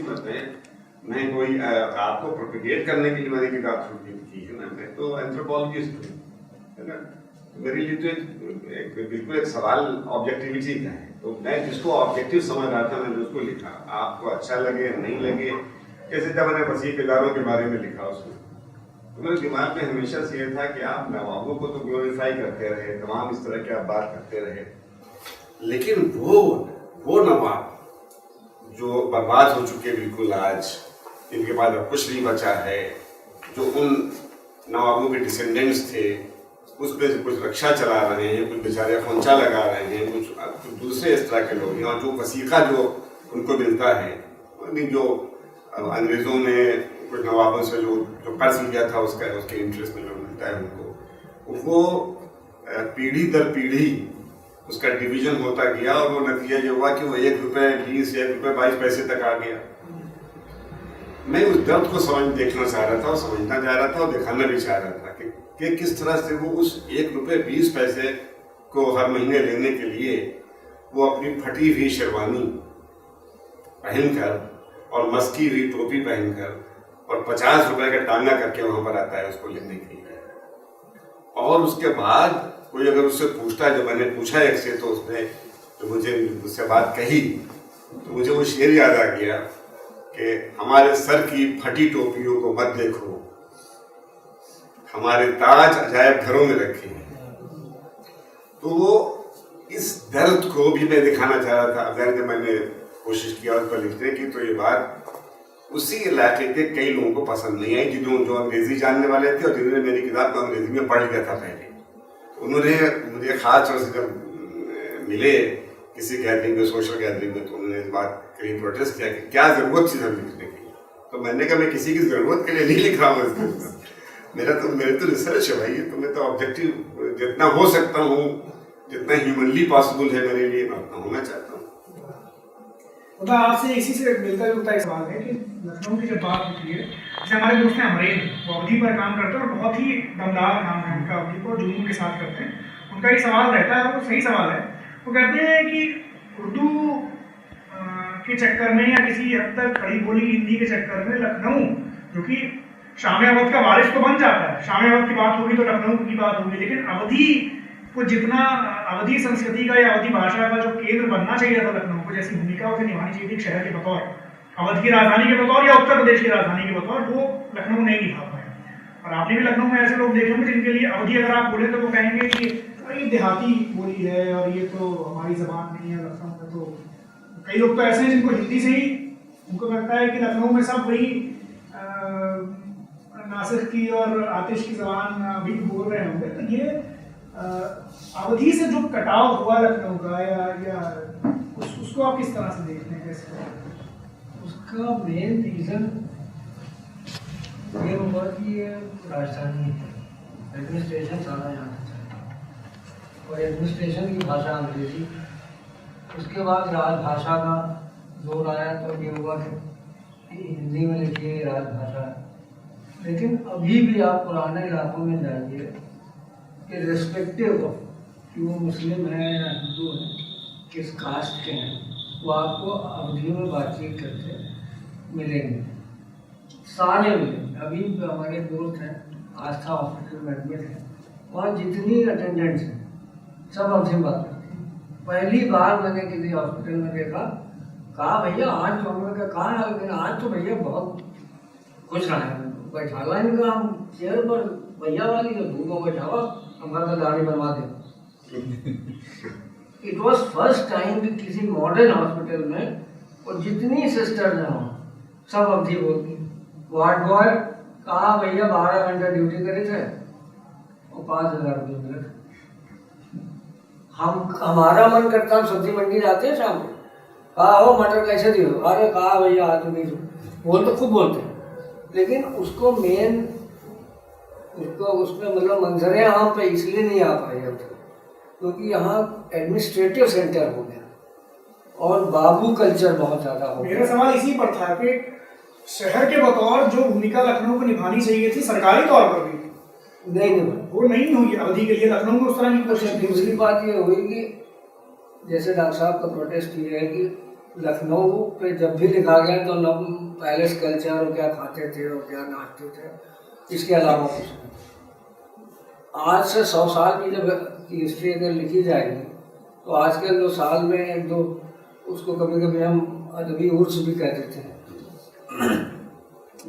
मैं कोई आपको प्रोपेगेट करने के लिए मैंने किताब शुरू की है ना, मैं तो एंथ्रोपोलॉजिस्ट हूँ, है ना। मेरे लिए तो एक बिल्कुल एक सवाल ऑब्जेक्टिविटी का है, तो मैं जिसको ऑब्जेक्टिव समझ रहा था मैंने उसको लिखा। आपको अच्छा लगे नहीं लगे, जैसे जब मैंने वसीक इदारों के बारे में लिखा उसमें, तो मेरे दिमाग में हमेशा से ये था कि आप नवाबों को तो ग्लोरीफाई करते रहे, तमाम इस तरह की आप बात करते रहे, लेकिन वो नवाब जो बर्बाद हो चुके बिल्कुल आज, इनके बाद अब कुछ नहीं बचा है, जो उन नवाबों के डिसेंडेंट्स थे उस पर कुछ रक्षा चला रहे हैं, कुछ बेचारे खोंचा लगा रहे हैं, कुछ दूसरे इस तरह के लोग, और जो वसीका जो उनको मिलता है, जो अंग्रेज़ों ने कुछ नवाबों से जो कर्ज लिया था उसके इंटरेस्ट में जो मिलता है उनको, वो पीढ़ी दर पीढ़ी उसका डिवीजन होता गया, और वो नतीजा ये हुआ कि वो ₹1 या ₹1.22 तक आ गया। मैं उस दर्द को देखना चाह रहा था और समझना चाह रहा था और दिखाना भी चाह रहा था कि किस तरह से वो उस ₹1.20 को हर महीने लेने के लिए वो अपनी फटी हुई शेरवानी पहनकर और मस्की हुई टोपी पहनकर और ₹50 का टांगा करके वहां पर आता है उसको लेने के लिए। और उसके बाद कोई अगर उससे पूछता है, जो मैंने पूछा एक से, तो उसने तो मुझे उससे बात कही तो मुझे वो शेर याद आ गया कि हमारे सर की फटी टोपियों को मत देखो, हमारे ताज अजायब घरों में रखे हैं। तो वो इस दर्द को भी मैं दिखाना चाह रहा था। अगर जब मैंने कोशिश किया उस पर लिखने की, तो ये बात उसी इलाके के कई लोगों को पसंद नहीं आई, जो अंग्रेजी जानने वाले थे और जिन्होंने मेरी किताब को अंग्रेजी में पढ़ लिया था पहले। उन्होंने मुझे खास तौर से जब मिले किसी गैदरिंग में, सोशल गैदरिंग में, तो उन्होंने इस बात के लिए प्रोटेस्ट किया कि क्या जरूरत थी सब लिखने की। तो मैंने कहा मैं किसी की जरूरत के लिए नहीं लिख रहा हूँ, मेरे तो रिसर्च है भाई, तो मैं तो ऑब्जेक्टिव जितना हो सकता हूँ, जितना ह्यूमनली पॉसिबल है मेरे लिए, मैं उतना होना चाहता हूँ। मतलब आपसे इसी से मिलता जुलता एक सवाल है कि लखनऊ की जब बात होती है, जैसे हमारे दोस्त हैं अमरेन, वो अवधी पर काम करते हैं और बहुत ही दमदार काम है उनका, अवधी को जुनून के साथ करते हैं। उनका एक सवाल रहता है, वो सही सवाल है। वो कहते हैं कि उर्दू के चक्कर में या किसी हद तक खड़ी बोली हिंदी के चक्कर में लखनऊ, जो कि शाम अवध का वारिस तो बन जाता है, शाम अवध की बात होगी तो लखनऊ की बात होगी, लेकिन अवधी को जितना अवधी संस्कृति का या अवधी भाषा का जो केंद्र बनना चाहिए था लखनऊ को, जैसी भूमिका उसे निभानी चाहिए थी शहर के बतौर, अवध की राजधानी के बतौर या उत्तर प्रदेश की राजधानी के बतौर, वो लखनऊ नहीं निभा पाया। और आपने भी लखनऊ में ऐसे लोग देखे होंगे जिनके लिए अवधी अगर आप बोले तो वो कहेंगे कि ये देहाती बोली है और ये तो हमारी जबान नहीं है लखनऊ में। तो कई लोग तो ऐसे हैं जिनको हिंदी से ही उनको लगता है कि लखनऊ में सब वही नासिर की और आतिश की जबान भी बोल रहे होंगे। तो ये अवधि से जो कटाव हुआ लखनऊ का या उसको आप किस तरह से देखते हैं, कैसे? उसका मेन रीज़न ये हुआ कि ये राजधानी है, एडमिनिस्ट्रेशन सारा यहाँ से चलता और एडमिनिस्ट्रेशन की भाषा अंग्रेजी। उसके बाद राजभाषा का जोर आया तो ये हुआ कि हिंदी में लिखिए राजभाषा। लेकिन अभी भी आप पुराने इलाकों में जाइए कि रिस्पेक्टिव ऑफ कि वो मुस्लिम है या हिंदू है, किस कास्ट के हैं, वो आपको अवधि में बातचीत करते मिलेंगे, सारे मिलेंगे। अभी हमारे दोस्त हैं आस्था हॉस्पिटल में एडमिट है, वहाँ जितनी अटेंडेंट्स हैं सब अवधि में बात करते हैं। पहली बार मैंने किसी हॉस्पिटल में देखा, कहा भैया आज तो हमने कहा है लेकिन आज तो भैया बहुत खुश रहा है, बैठाला इनका हम चेयर पर भैया वाली तो धूप में बैठावा, हमारा दाढ़ी बनवा दे। इट वॉज फर्स्ट टाइम कि किसी मॉडर्न हॉस्पिटल में और जितनी सिस्टर हैं वहाँ सब अवधि बोलती। वार्ड बॉय कहा भैया 12 घंटे ड्यूटी करे थे और 5,000 रुपये मिले थे। हमारा मन करता हम सब्जी मंडी जाते हैं शाम को, कहा हो मटर कैसे दियो, अरे कहा भैया आज तो नहीं बोल तो खूब बोलते हैं। लेकिन उसको मेन उसमें मतलब मंजरे यहाँ पे इसलिए नहीं आ पाए अब क्योंकि यहाँ एडमिनिस्ट्रेटिव सेंटर हो गया और बाबू कल्चर बहुत ज़्यादा हो गया। मेरा सवाल इसी पर था कि शहर के बतौर जो भूमिका लखनऊ को निभानी चाहिए थी सरकारी तौर पर भी नहीं वो नहीं हुई अवधि के लिए। लखनऊ में उस तरह की कोशिश। दूसरी बात ये हुई कि जैसे डॉक्टर साहब का प्रोटेस्ट ये है कि लखनऊ पे जब भी लिखा गया तो न पैलेस कल्चर और क्या खाते थे और क्या नाचते थे, इसके अलावा कुछ नहीं। आज से 100 साल की जब की हिस्ट्री अगर लिखी जाएगी तो आज के 2 साल में 1-2 उसको कभी कभी हम अदबी उर्स भी कह देते हैं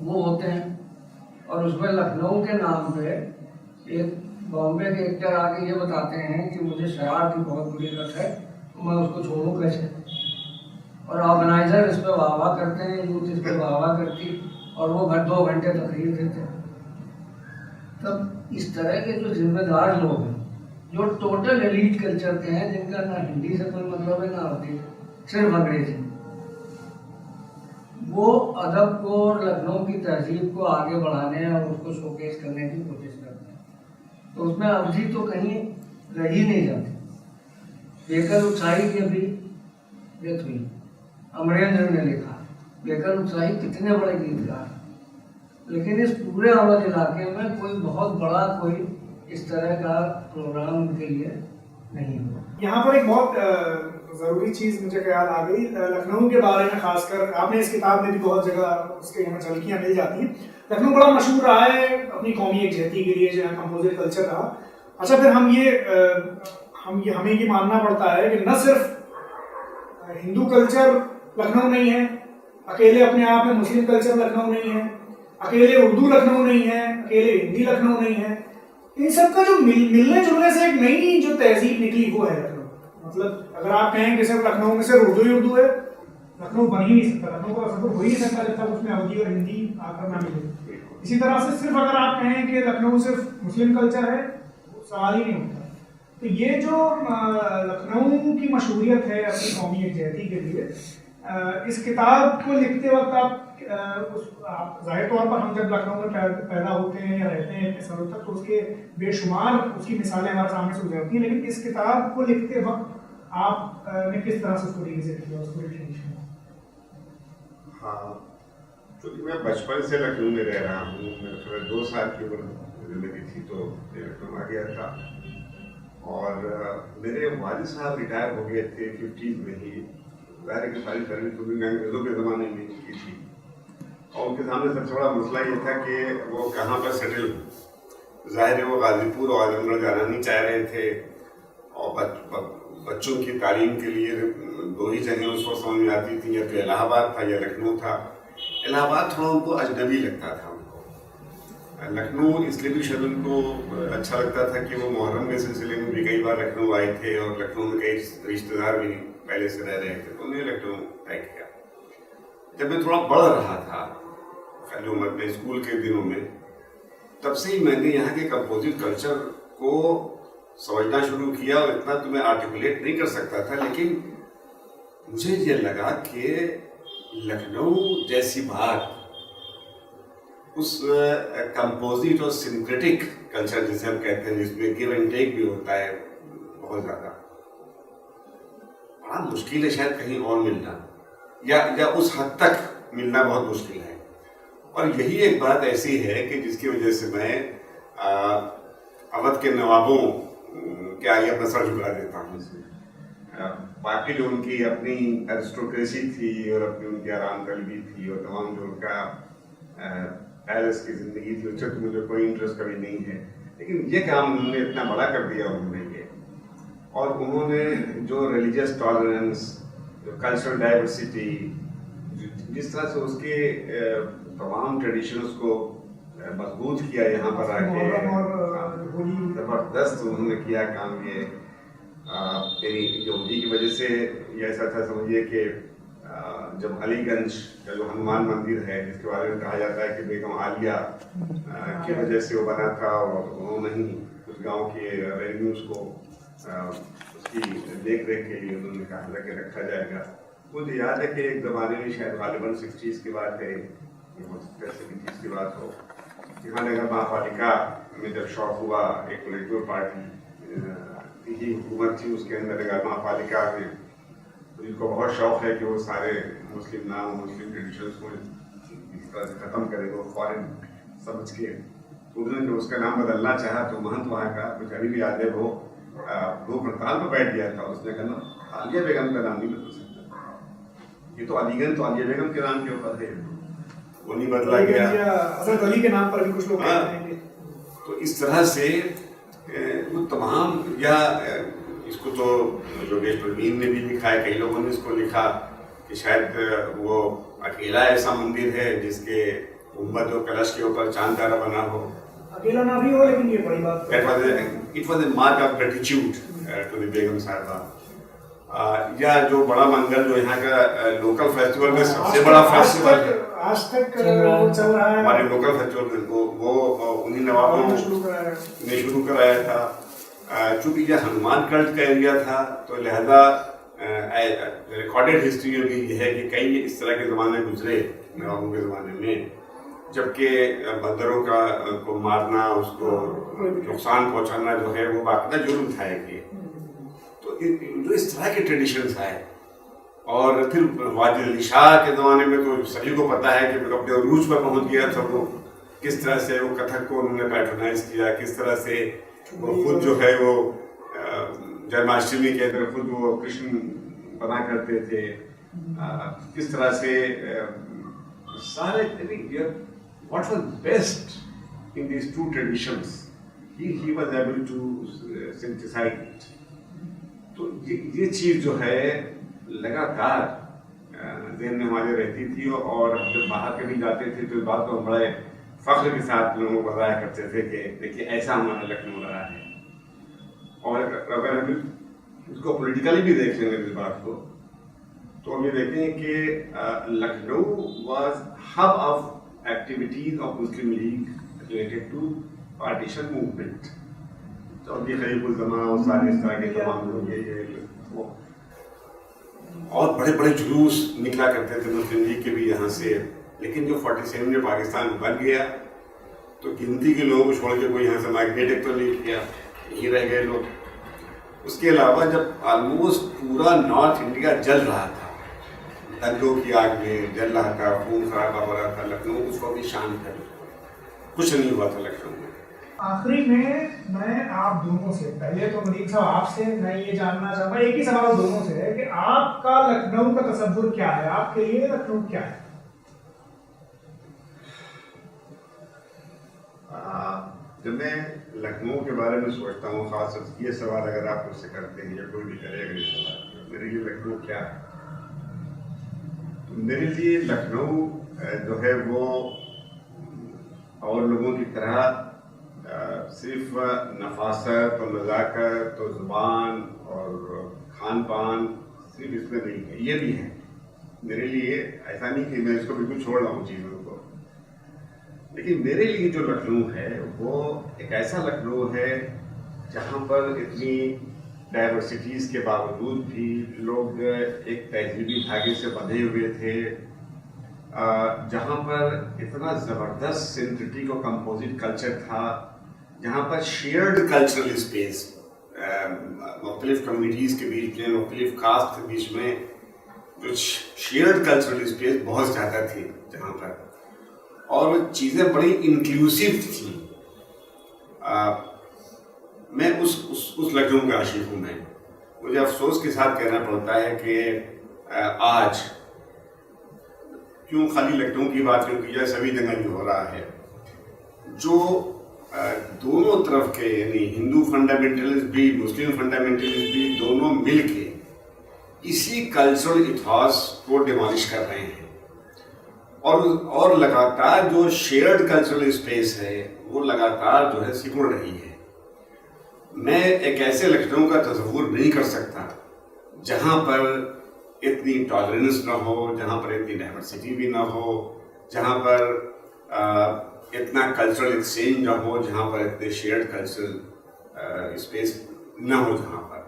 वो होते हैं। और उसमें लखनऊ के नाम पे एक बॉम्बे के एक्टर आके ये बताते हैं कि मुझे शराब की बहुत बुरी लत है तो मैं उसको छोड़ूँ कैसे। और ऑर्गेनाइजर इस पर वाह करते हैं, यूथ इस पर वाह करती और वो 2 घंटे तकरीर देते हैं। तब इस तरह के जो जिम्मेदार लोग हैं जो टोटल एलीट कल्चर के हैं, जिनका ना हिंदी से कोई मतलब है ना अवधि, सिर्फ अंग्रेजी, वो अदब को और लखनऊ की तहजीब को आगे बढ़ाने और उसको शोकेस करने की कोशिश करते हैं। तो उसमें अवधि तो कहीं रही नहीं जाती। बेकर उत्साही की अभी डेथ हुई, अमरेंद्र ने लिखा, बेकर उत्साही कितने बड़े गीतकार, लेकिन इस पूरे अवध इलाके में कोई बहुत बड़ा कोई इस तरह का प्रोग्राम उनके लिए नहीं हुआ। यहाँ पर एक बहुत ज़रूरी चीज़ मुझे ख्याल आ गई लखनऊ के बारे में, खासकर आपने इस किताब में भी बहुत जगह उसके यहाँ झलकियाँ मिल जाती हैं। लखनऊ बड़ा मशहूर रहा है अपनी कौमी एकजहती के लिए, जहाँ कंपोजिट कल्चर रहा। अच्छा, फिर हमें ये मानना पड़ता है कि न सिर्फ हिंदू कल्चर लखनऊ नहीं है, अकेले अपने आप में मुस्लिम कल्चर लखनऊ नहीं है, अकेले उर्दू लखनऊ नहीं है, अकेले हिंदी लखनऊ नहीं है। इन सब का जो मिलने जुलने से एक नई जो तहजीब निकली वो है लखनऊ। मतलब अगर आप कहें कि सिर्फ लखनऊ में सिर्फ उर्दू ही उर्दू है, लखनऊ बन ही नहीं सकता, लखनऊ का सफर हो ही नहीं सकता जब तक उसमें अवधी और हिंदी आकर ना मिले। इसी तरह से सिर्फ अगर आप कहें कि लखनऊ सिर्फ मुस्लिम कल्चर है, सवाल ही नहीं होता। तो ये जो लखनऊ की मशहूरियत है अपनी कौमी एकजहती के लिए, इस किताब को लिखते वक्त आप जाहिर तौर पर हम जब लखनऊ में पैदा होते हैं या रहते हैं इतने सालों तक तो उसके बेशुमार उसकी मिसालें हमारे सामने से गुजरती हैं, लेकिन इस किताब को लिखते वक्त आप ने किस तरह से उसको रिविजिट किया, उसको रिफ्रेश किया? हाँ, क्योंकि मैं बचपन से लखनऊ में रह रहा हूँ। मेरे 2 साल की उम्र मेरी थी तो लखनऊ आ गया था और मेरे वालिद साहब रिटायर हो गए थे 50 में ही। ज़ाहिर की सारी सर्विस तो भी अंग्रेज़ों के ज़माने में की थी और उनके सामने सबसे बड़ा मसला ये था कि वो कहाँ पर सेटल हो। ज़ाहिर है वो गाज़ीपुर और आजमगढ़ जाना नहीं चाह रहे थे और बच्चों की तालीम के लिए दो ही जगह उसको समझ में आती थी, या तो इलाहाबाद था या लखनऊ था। इलाहाबाद थोड़ा उनको अजनबी लगता था उनको। लखनऊ इसलिए भी शायद उनको अच्छा लगता था कि वो मुहर्रम के सिलसिले में भी कई बार लखनऊ आए थे और लखनऊ में कई रिश्तेदार भी पहले से रह रहे थे, तो उन्हें लखनऊ तय किया। जब मैं थोड़ा बढ़ रहा था जो मैं स्कूल के दिनों में, तब से ही मैंने यहाँ के कंपोजिट कल्चर को समझना शुरू किया। और इतना तो मैं आर्टिकुलेट नहीं कर सकता था, लेकिन मुझे ये लगा कि लखनऊ जैसी बात उस कंपोजिट और सिंथेटिक कल्चर जिसे हम कहते हैं, जिसमें गिव एंड टेक भी होता है बहुत ज़्यादा, बड़ा मुश्किल है शायद कहीं और मिलना, या उस हद तक मिलना बहुत मुश्किल है। और यही एक बात ऐसी है कि जिसकी वजह से मैं अवध के नवाबों के आगे अपना सर झुका देता हूँ। बाकी जो उनकी अपनी एरिस्टोक्रेसी थी और अपनी उनकी आराम तलबी थी और तमाम जो उनका पैलेस की जिंदगी थी, उससे तो मुझे कोई इंटरेस्ट कभी नहीं है। लेकिन ये काम उन्होंने इतना बड़ा कर दिया उन्होंने ये, और उन्होंने जो रिलीजियस टॉलरेंस, जो कल्चरल डाइवर्सिटी, जिस तरह से उसके तमाम ट्रेडिशंस को मजबूत किया यहाँ पर आके, जबरदस्त उन्होंने किया काम ये। मेरी योगी की वजह से ये ऐसा था, समझिए कि जब अलीगंज का जो हनुमान मंदिर है, जिसके बारे में कहा जाता है कि बेगम आलिया की वजह से वो बना था, और उन्होंने ही उस गांव के रेवेन्यूज को उसकी देख रेख के लिए उन्होंने कहा था कि रखा जाएगा। मुझे याद है कि एक ज़माने में, शायद गालिबन 60s की बात है, 70s की बात हो, यहाँ नगर महापालिका में जब शौक हुआ, एक पोलिटिकल पार्टी की हुकूमत थी, उसके अंदर नगर महापालिका में जिनको बहुत शौक है कि वो सारे मुस्लिम नाम, मुस्लिम ट्रेडिशंस को इस तरह से ख़त्म करे, वो फॉरेन समझ के उन्होंने जब उसका नाम बदलना चाहा, तो महंत वहाँ का, मुझे अभी भी याद है, वो भूख हड़ताल पर बैठ गया था। उसने कहा आलिया बेगम का नाम नहीं बदल सकता, ये तो अलीगंज तो आलिया बेगम के नाम के ऊपर है, वो नहीं बदला गया। हज़रत अली के नाम पर भी कुछ लोग कहते हैं। तो इस तरह से वो तमाम, या इसको तो योगेश प्रवीण ने भी लिखा है, कई लोगों ने इसको लिखा कि शायद वो अकेला ऐसा मंदिर है जिसके गुंबद और कलश के ऊपर चांद तारा बना हो। अकेला ना भी हो, लेकिन ये बड़ी बात है। It was a mark of gratitude to the Begum Sahiba. या जो बड़ा मंगल, जो यहाँ का लोकल फेस्टिवल में सबसे बड़ा फेस्टिवल है, आज तक चल रहा है हमारे लोकल फेस्टिवल में, वो उन्हीं नवाबों ने शुरू कराया था। चूंकि यह हनुमान कल्ट का एरिया था, तो लिहाजा रिकॉर्डेड हिस्ट्री में भी यह है कि कई इस तरह के ज़माने गुजरे नवाबों के ज़माने में, जबकि बंदरों को मारना, उसको नुकसान पहुंचाना जो है वो बाकायदा जुर्म था एक। तो जो इस तरह के ट्रेडिशंस आए, और फिर वाजिद अली शाह के ज़माने में तो सभी को पता है कि अपने उरूज पर पहुंच गया था वो, किस तरह से वो कथक को उन्होंने पैट्रोनाइज किया, किस तरह से वो खुद जो है वो जन्माष्टमी के अंदर खुद वो कृष्ण बना करते थे, किस तरह से सारे what was best in these two traditions, he was able to synthesize it. तो ये चीज़ जो है लगातार ज़हन में हमारे रहती थी, और जब बाहर कभी जाते थे तो इस बात को हम बड़े फख्र के साथ लोगों को बताया करते थे कि देखिए ऐसा हमारा लखनऊ रहा है। और अगर हम इसको पॉलिटिकली भी देख लेंगे इस बात को, तो हम ये देखें कि Lucknow was hub of activities of Muslim League related to partition movement। तो अभी खलीफुल-ज़मा और सारे इस तरह के तमाम लोग ये वो, और बड़े बड़े जुलूस निकला करते थे मुस्लिम लीग के भी यहाँ से। लेकिन जो 47 में पाकिस्तान बन गया, तो गिनती के लोगों को छोड़ के कोई यहाँ से माइग्रेट तो नहीं किया, यहीं रह गए लोग। उसके अलावा जब ऑलमोस्ट पूरा नॉर्थ इंडिया जल रहा था, दंगों की आग में जल रहा था, खून खराबा हो रहा था, लखनऊ उस वक्त भी शांत था, कुछ नहीं हुआ था लखनऊ में। आखिरी में मैं आप दोनों से, पहले तो नदीम साहब आपसे मैं ये जानना चाहूँगा, एक ही सवाल दोनों से है कि आपका लखनऊ का तसव्वुर क्या है, आपके लिए लखनऊ क्या है? जब मैं लखनऊ के बारे में सोचता हूँ, खास ये सवाल अगर आप मुझसे करते हैं या कोई भी करेगा ये सवाल, मेरे लिए लखनऊ क्या है, तो मेरे लिए लखनऊ जो है वो और लोगों की तरह सिर्फ नफासत और नज़ाकत और ज़ुबान और खान पान सिर्फ इसमें नहीं है, ये भी है मेरे लिए। ऐसा नहीं कि मैं इसको बिल्कुल छोड़ रहा हूँ चीज़ों को, लेकिन मेरे लिए जो लखनऊ है वो एक ऐसा लखनऊ है जहाँ पर इतनी डाइवर्सिटीज़ के बावजूद भी लोग एक तहजीबी धागे से बंधे हुए थे, जहाँ पर इतना ज़बरदस्त सिंथेटिक और कंपोजिट कल्चर था, जहाँ पर शेयर्ड कल्चरल स्पेस मुख्तलिफ कम्युनिटीज़ के बीच में, मुख्तलिफ कास्ट के बीच में कुछ शेयर्ड कल्चरल स्पेस बहुत ज़्यादा थी जहाँ पर, और वो चीज़ें बड़ी इंक्लूसिव थी। मैं उस लखनऊ का आशिक हूँ। मैं मुझे अफसोस के साथ कहना पड़ता है कि आज क्यों खाली लखनऊ की बात क्यों की जाए, सभी जगह भी हो रहा है, जो दोनों तरफ के यानी हिंदू फंडामेंटलिस्ट भी मुस्लिम फंडामेंटलिस्ट भी दोनों मिलके इसी कल्चरल इथॉस को डिमोलिश कर रहे हैं, और लगातार जो शेयर्ड कल्चरल स्पेस है वो लगातार जो है सिकुड़ रही है। मैं एक ऐसे लखनऊ का तस्वुर नहीं कर सकता जहाँ पर इतनी टॉलरेंस ना हो, जहाँ पर इतनी डाइवर्सिटी भी ना हो, जहाँ पर इतना कल्चरल एक्सचेंज ना हो, जहाँ पर इतने शेयर्ड कल्चरल स्पेस ना हो। जहाँ पर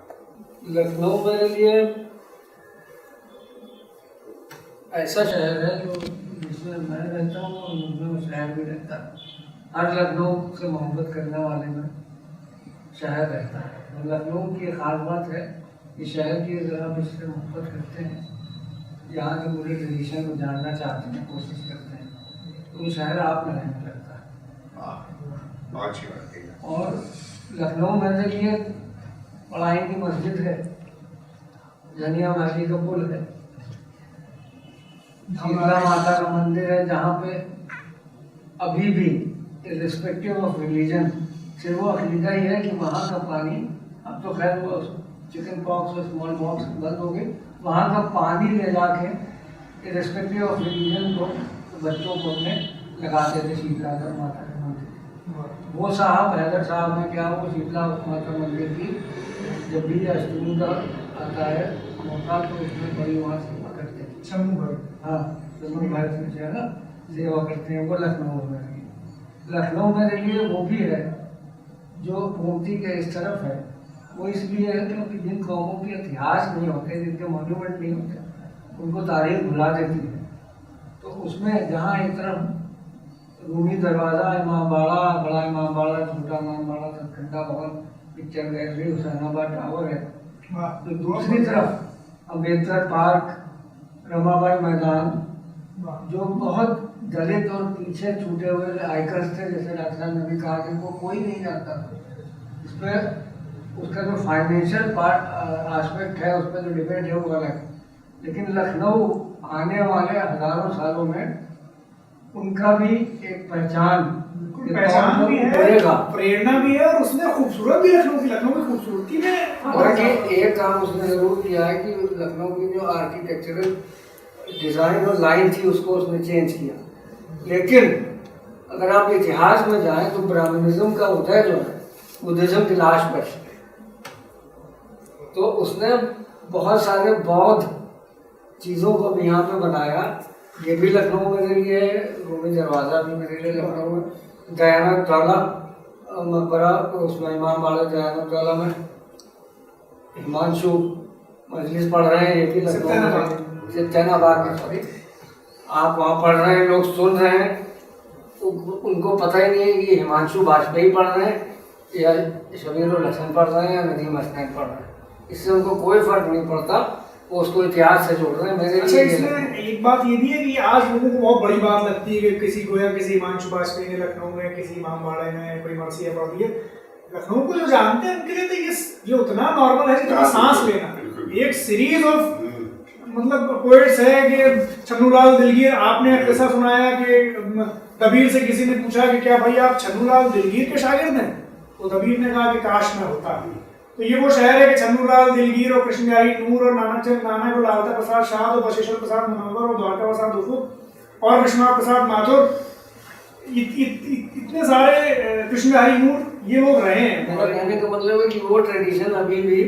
लखनऊ मेरे लिए ऐसा शहर है जो जिसमें मैं रहता हूँ और मुझमें वो शहर भी रहता है। हर लखनऊ से मोहब्बत करने वाले में शहर रहता है। और लखनऊ की एक खास बात है कि शहर की अगर आप इससे मोहब्बत करते हैं, यहाँ के पूरे ट्रेडिशन को जानना चाहते हैं, कोशिश करते हैं, तो वो शहर आप में रहने लगता है। बहुत अच्छी बात है। और लखनऊ मेरे लिए पढ़ाई की मस्जिद है, जनिया मासी का पुल है, शीतला माता का मंदिर है, जहाँ पे अभी भी इर्रिस्पेक्टिव ऑफ रिलीजन सिर्फ वो अकीदा ही है कि वहाँ का पानी, अब तो खैर वो चिकन पॉक्स और स्मॉल पॉक्स बंद हो गए, वहाँ का पानी ले जाके इर्रिस्पेक्टिव ऑफ रिलीजन को बच्चों को अपने लगाते थे शीतला माता के मंदिर। वो साहब हैदर साहब ने क्या, वो शीतला माता मंदिर की जब भी अष्टमी का आता है मौका तो उसमें बड़ी वहाँ सेवा करते हैं, समूह भर, हाँ समूह भारत में जो है ना सेवा करते हैं। वो लखनऊ में है। लखनऊ मेरे लिए वो भी है जो गोमती के इस तरफ है, वो इसलिए है क्योंकि जिन कौमों के इतिहास नहीं होते, जिनके मॉन्यूमेंट नहीं होते, उनको तारीख भुला देती है। तो उसमें जहाँ एक तरफ रूमी दरवाज़ा, इमाम बाड़ा, बड़ा इमाम बाड़ा, छोटा इमाम बाड़ा, सतखंडा भवन, पिक्चर गैलरी, हुसैनाबाद टावर है, तो दूसरी तरफ अम्बेडकर पार्क, रमाबाई मैदान, जो बहुत दलित और पीछे छूटे हुए आइकन्स थे, जैसे डॉक्टर साहब ने भी कहा कि वो कोई नहीं जानता। इस पर उसका जो फाइनेंशियल पार्ट एस्पेक्ट है, उस पर जो डिबेट है वो अलग है, लेकिन लखनऊ आने वाले हजारों सालों में उनका भी एक पहचान भी है, प्रेरणा भी है, और उसने खूबसूरत भी लखनऊ की खूबसूरती में। और एक काम उसने जरूर किया है कि लखनऊ की जो आर्किटेक्चरल डिज़ाइन और लाइन थी उसको उसने चेंज किया। लेकिन अगर आप इतिहास में जाएं तो ब्राह्मणिज्म का उदय जो है बुद्धिज्म की लाश पर, तो उसने बहुत सारे बौद्ध चीज़ों को भी यहाँ पे बनाया। ये भी लखनऊ मेरे लिए, रूमी दरवाज़ा भी मेरे लिए लखनऊ में, दयानंद टोला मकबरा, उसमें इमाम बाड़ा दयानंद टोला में हिमांशु मजलिस पढ़ रहे हैं, ये भी लखनऊ में, सत्यनाबाद में, सॉरी, आप वहाँ पढ़ रहे हैं, लोग सुन रहे हैं, तो उनको पता ही नहीं है कि हिमांशु वाजपेयी पढ़ रहे हैं या शबीरुल हसन पढ़ रहे हैं या नदीम हसनैन पढ़ रहे हैं। इससे उनको कोई फर्क नहीं पड़ता, वो उसको इतिहास से जोड़ रहे हैं। मेरे अच्छा, इसमें एक बात ये भी है कि आज लोगों को बहुत बड़ी बात लगती है कि किसी को या किसी हिमांशु वाजपेयी ने लखनऊ में, किसी इमाम बाड़े में कोई मरसिया पढ़ दी है। लखनऊ को जो जानते हैं उनके लिए तो ये उतना नॉर्मल है जितना सांस लेना। एक सीरीज ऑफ मतलब पोएट्स है कि छन्नूलाल दिलगीर, आपने एक किस्सा सुनाया कि दबीर से किसी ने पूछा कि क्या भाई आप छन्नूलाल दिलगीर के शागिर्द हैं, तो दबीर ने कहा कि काश मैं होता। तो ये वो शहर है कि छन्नूलाल दिलगीर और कृष्ण बिहारी नूर और नानकचंद नानक और लालता प्रसाद शाह और बशेश्वर प्रसाद मुनव्वर और द्वारका प्रसाद उफुक और विश्वनाथ प्रसाद माथुर, इतने सारे कृष्ण बिहारी नूर, ये लोग रहे हैं। मेरा कहने का मतलब है कि वो ट्रेडिशन अभी भी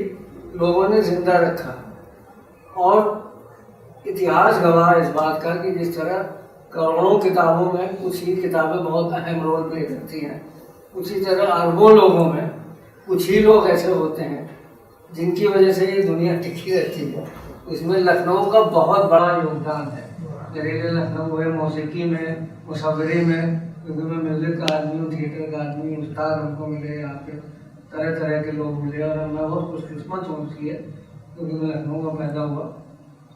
लोगों ने जिंदा रखा, और इतिहास गवाह है इस बात का कि जिस तरह करोड़ों किताबों में कुछ ही किताबें बहुत अहम रोल प्ले करती हैं, उसी तरह अरबों लोगों में कुछ ही लोग ऐसे होते हैं जिनकी वजह से ये दुनिया टिकी रहती है। इसमें लखनऊ का बहुत बड़ा योगदान है। जरीले लखनऊ है मौसीकी में, मुसव्वरी में, क्योंकि मैं म्यूजिक का आदमी हूँ, थिएटर का आदमी, उस्ताद हमको मिले, यहाँ पे तरह तरह के लोग मिले, और मैं बहुत खुशकिस्मत हूँ उसकी, क्योंकि मैं लखनऊ का पैदा हुआ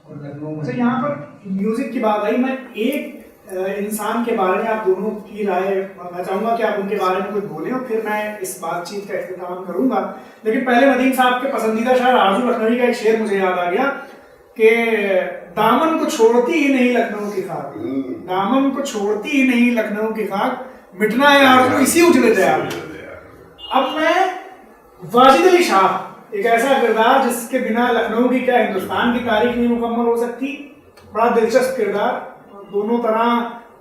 और लखनऊ में। अच्छा, यहाँ पर म्यूजिक की बात आई, मैं एक इंसान के बारे में आप दोनों की राय मैं चाहूंगा कि आप उनके बारे में कुछ बोलें और फिर मैं इस बातचीत का इख्तिताम करूंगा। लेकिन पहले नदीम साहब के पसंदीदा शायर आरजू लखनवी का एक शेर मुझे याद आ गया कि दामन को छोड़ती ही नहीं लखनऊ की खाक, दामन को छोड़ती ही नहीं लखनऊ की खाक, मिटना है आरजू इसी उजले दयाल। अब मैं वाजिद अली शाह, एक ऐसा किरदार जिसके बिना लखनऊ की क्या हिंदुस्तान की तारीख नहीं मुकम्मल हो सकती, बड़ा दिलचस्प किरदार, दोनों तरह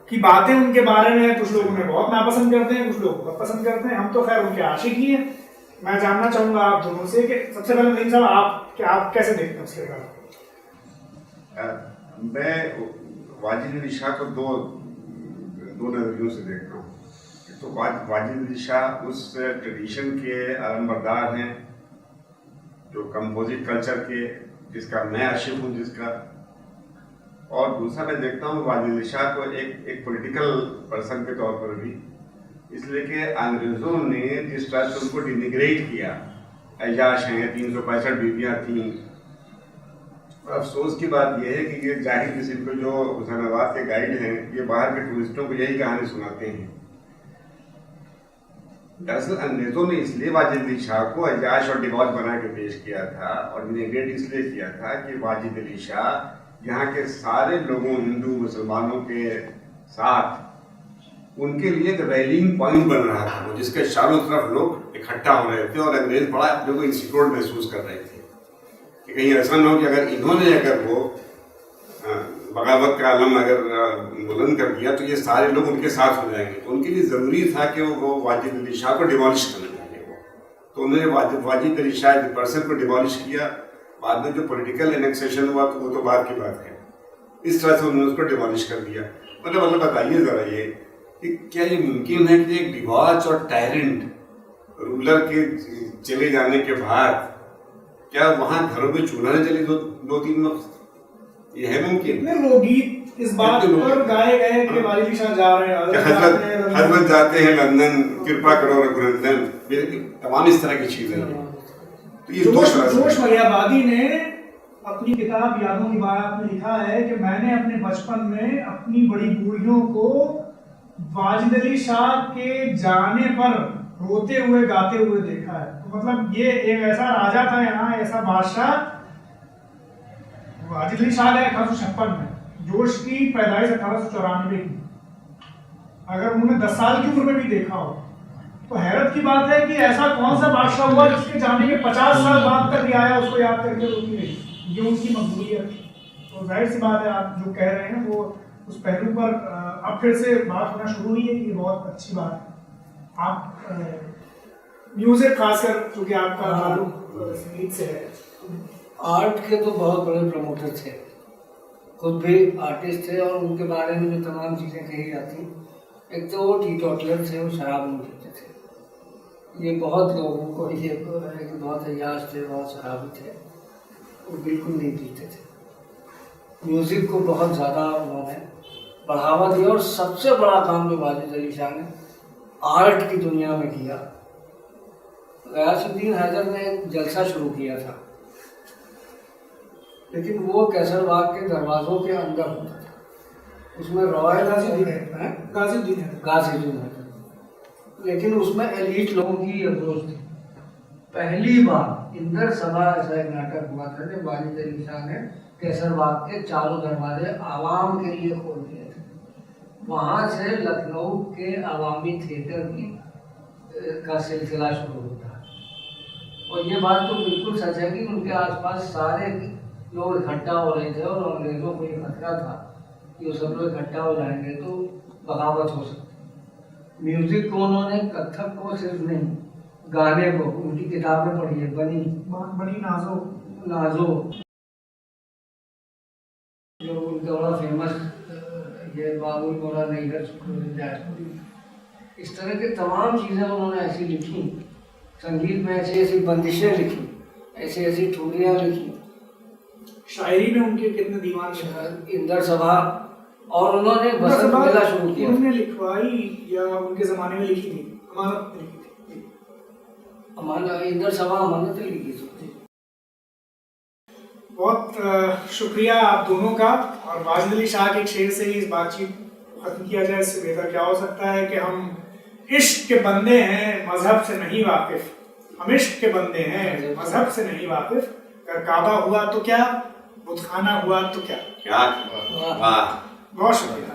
की बातें उनके बारे में कुछ लोग उन्हें बहुत नापसंद करते हैं, कुछ लोग बहुत पसंद करते हैं, हम तो खैर उनके आशिक ही हैं। मैं जानना चाहूंगा आप दोनों से कि सबसे पहले नदीम साहब आप कैसे देखते हैं उसके बारे में? मैं वाजिद अली शाह को दो नजरियों से देखता हूँ। तो वाजिद अली शाह उस ट्रेडिशन के अलमबरदार हैं जो कंपोजिट कल्चर के, जिसका मैं आशिक हूँ जिसका, और दूसरा मैं देखता हूँ वाजिद अली शाह को एक पॉलिटिकल पर्सन के तौर पर भी, इसलिए कि अंग्रेजों ने जिस तरह से उनको डिनिग्रेट किया, ऐजाश हैं, 365 बीबियाँ थीं। अफसोस की बात यह है कि ये जाहिर किस्म के जो हुसैनाबाद के गाइड हैं, ये बाहर के टूरिस्टों को यही कहानी सुनाते हैं। दरअसल अंग्रेजों ने इसलिए वाजिद अली शाह को ऐजाश और डिबॉच बना के पेश किया था और डिनिग्रेट इसलिए किया था कि वाजिद अली शाह यहाँ के सारे लोगों, हिंदू मुसलमानों के साथ उनके लिए एक रैलिंग पॉइंट बन रहा था, जिसके चारों तरफ लोग इकट्ठा हो रहे थे और अंग्रेज बड़ा अपने को इंसिक्योर महसूस कर रहे थे कि कहीं ऐसा ना हो कि अगर वो बगावत का आलम अगर बुलंद कर दिया तो ये सारे लोग उनके साथ हो जाएंगे। तो उनके लिए ज़रूरी था कि वो वाजिद अली शाह को डिमोलिश करने लगे। तो उन्होंने वाजिद अली शाह पर्सन को डिमोलिश किया। बाद में जो पॉलिटिकल एनेक्सेशन हुआ तो वो तो बाद की बात है। इस तरह से उन्होंने उसको डिमोलिश कर दिया। मतलब बताइए ज़रा ये कि क्या ये मुमकिन है कि एक डिवॉच और टायरेंट रूलर के चले जाने के बाद क्या वहाँ घरों में चूल्हा न चले दो तीन वक्त? ये है मुमकिन? कितने लोकगीत इस बात पर गाए गए कि वाजिद अली शाह जा रहे हैं, हजरत जाते हैं लंदन, कृपा करो रघुनंदन, तमाम इस तरह की चीजें। तो ये जोश मलियाबादी ने अपनी किताब यादों की बात में लिखा है कि मैंने अपने बचपन में अपनी बड़ी बूढ़ियों को वाजिद अली शाह के जाने पर रोते हुए गाते हुए देखा है। तो मतलब ये एक ऐसा राजा था यहाँ, ऐसा बादशाह, वाजिद अली शाह है 1856 में, जोश की पैदाइश 1894 की। अगर उन्होंने 10 साल की उम्र में भी देखा हो तो हैरत की बात है कि ऐसा कौन सा बादशाह हुआ जिसके जाने के 50 साल बाद तक भी आया उसको याद करके रोती रही। ये उनकी मजबूरियत थी। तो जाहिर सी बात है आप जो कह रहे हैं वो उस पहलू पर अब फिर से बात होना शुरू हुई है कि बहुत अच्छी बात है। आप म्यूजिक खासकर क्योंकि आपका ताल्लुक संगीत से है, आर्ट के तो बहुत बड़े प्रमोटर थे, खुद भी आर्टिस्ट थे, और उनके बारे में जो तमाम चीज़ें कही जाती, एक तो वो टीटोटलर थे, वो शराब नहीं पीते थे। ये बहुत लोगों को ये है कि बहुत अयाश थे, बहुत शराबी थे, वो बिल्कुल नहीं पीते थे। म्यूज़िक को बहुत ज़्यादा उन्होंने बढ़ावा दिया, और सबसे बड़ा काम जो वाजिद अली शाह ने आर्ट की दुनिया में किया, गयासुद्दीन हैदर ने एक जलसा शुरू किया था, लेकिन वो कैसरबाग के दरवाज़ों के अंदर होता था। उसमें रॉयल गाजीउद्दीन हैदर, लेकिन उसमें एलीट लोगों की अप्रोच थी। पहली बार इंदर सभा ऐसा एक नाटक हुआ था जब वाजिद अली शाह ने केसरबाग के चारों दरवाजे आवाम के लिए खोल दिए थे। वहाँ से लखनऊ के अवामी थिएटर की का सिलसिला शुरू होता है। और ये बात तो बिल्कुल सच है कि उनके आसपास सारे लोग इकट्ठा हो रहे थे और अंग्रेज़ों को ये खतरा था कि वो सब लोग इकट्ठा हो जाएंगे तो बगावत हो सकती। म्यूजिक को उन्होंने कथक को सिर्फ नहीं, गाने को, उनकी किताबें पढ़ी है, बनी नाजो जो उनका बड़ा फेमस ये बाबुल मोरा नहीं कर जाए। इस तरह के तमाम चीज़ें उन्होंने ऐसी लिखी, संगीत में ऐसी ऐसी बंदिशें लिखी, ऐसी ऐसी ठुमरियाँ लिखी। शायरी में उनके कितने दीवान लिखे, इंदर सभा, और उन्होंने बसंत मेला शुरू किया। उन्होंने लिखवाई या उनके ज़माने में लिखी थी? अमानत में लिखी थी। इंदर सभा अमानत में लिखी थी। बहुत शुक्रिया आप दोनों का। और वाजिद अली शाह के शेर से ही इस बातचीत को ख़त्म किया जाए, इससे बेहतर क्या हो सकता है कि हम इश्क के बंदे हैं, मजहब से नहीं वाकिफ। हम इश्क के बंदे हैं, मजहब से नहीं वाकिफ। अगर काबा हुआ तो क्या, बुतखाना हुआ तो क्या। वाह, बहुत शुक्रिया।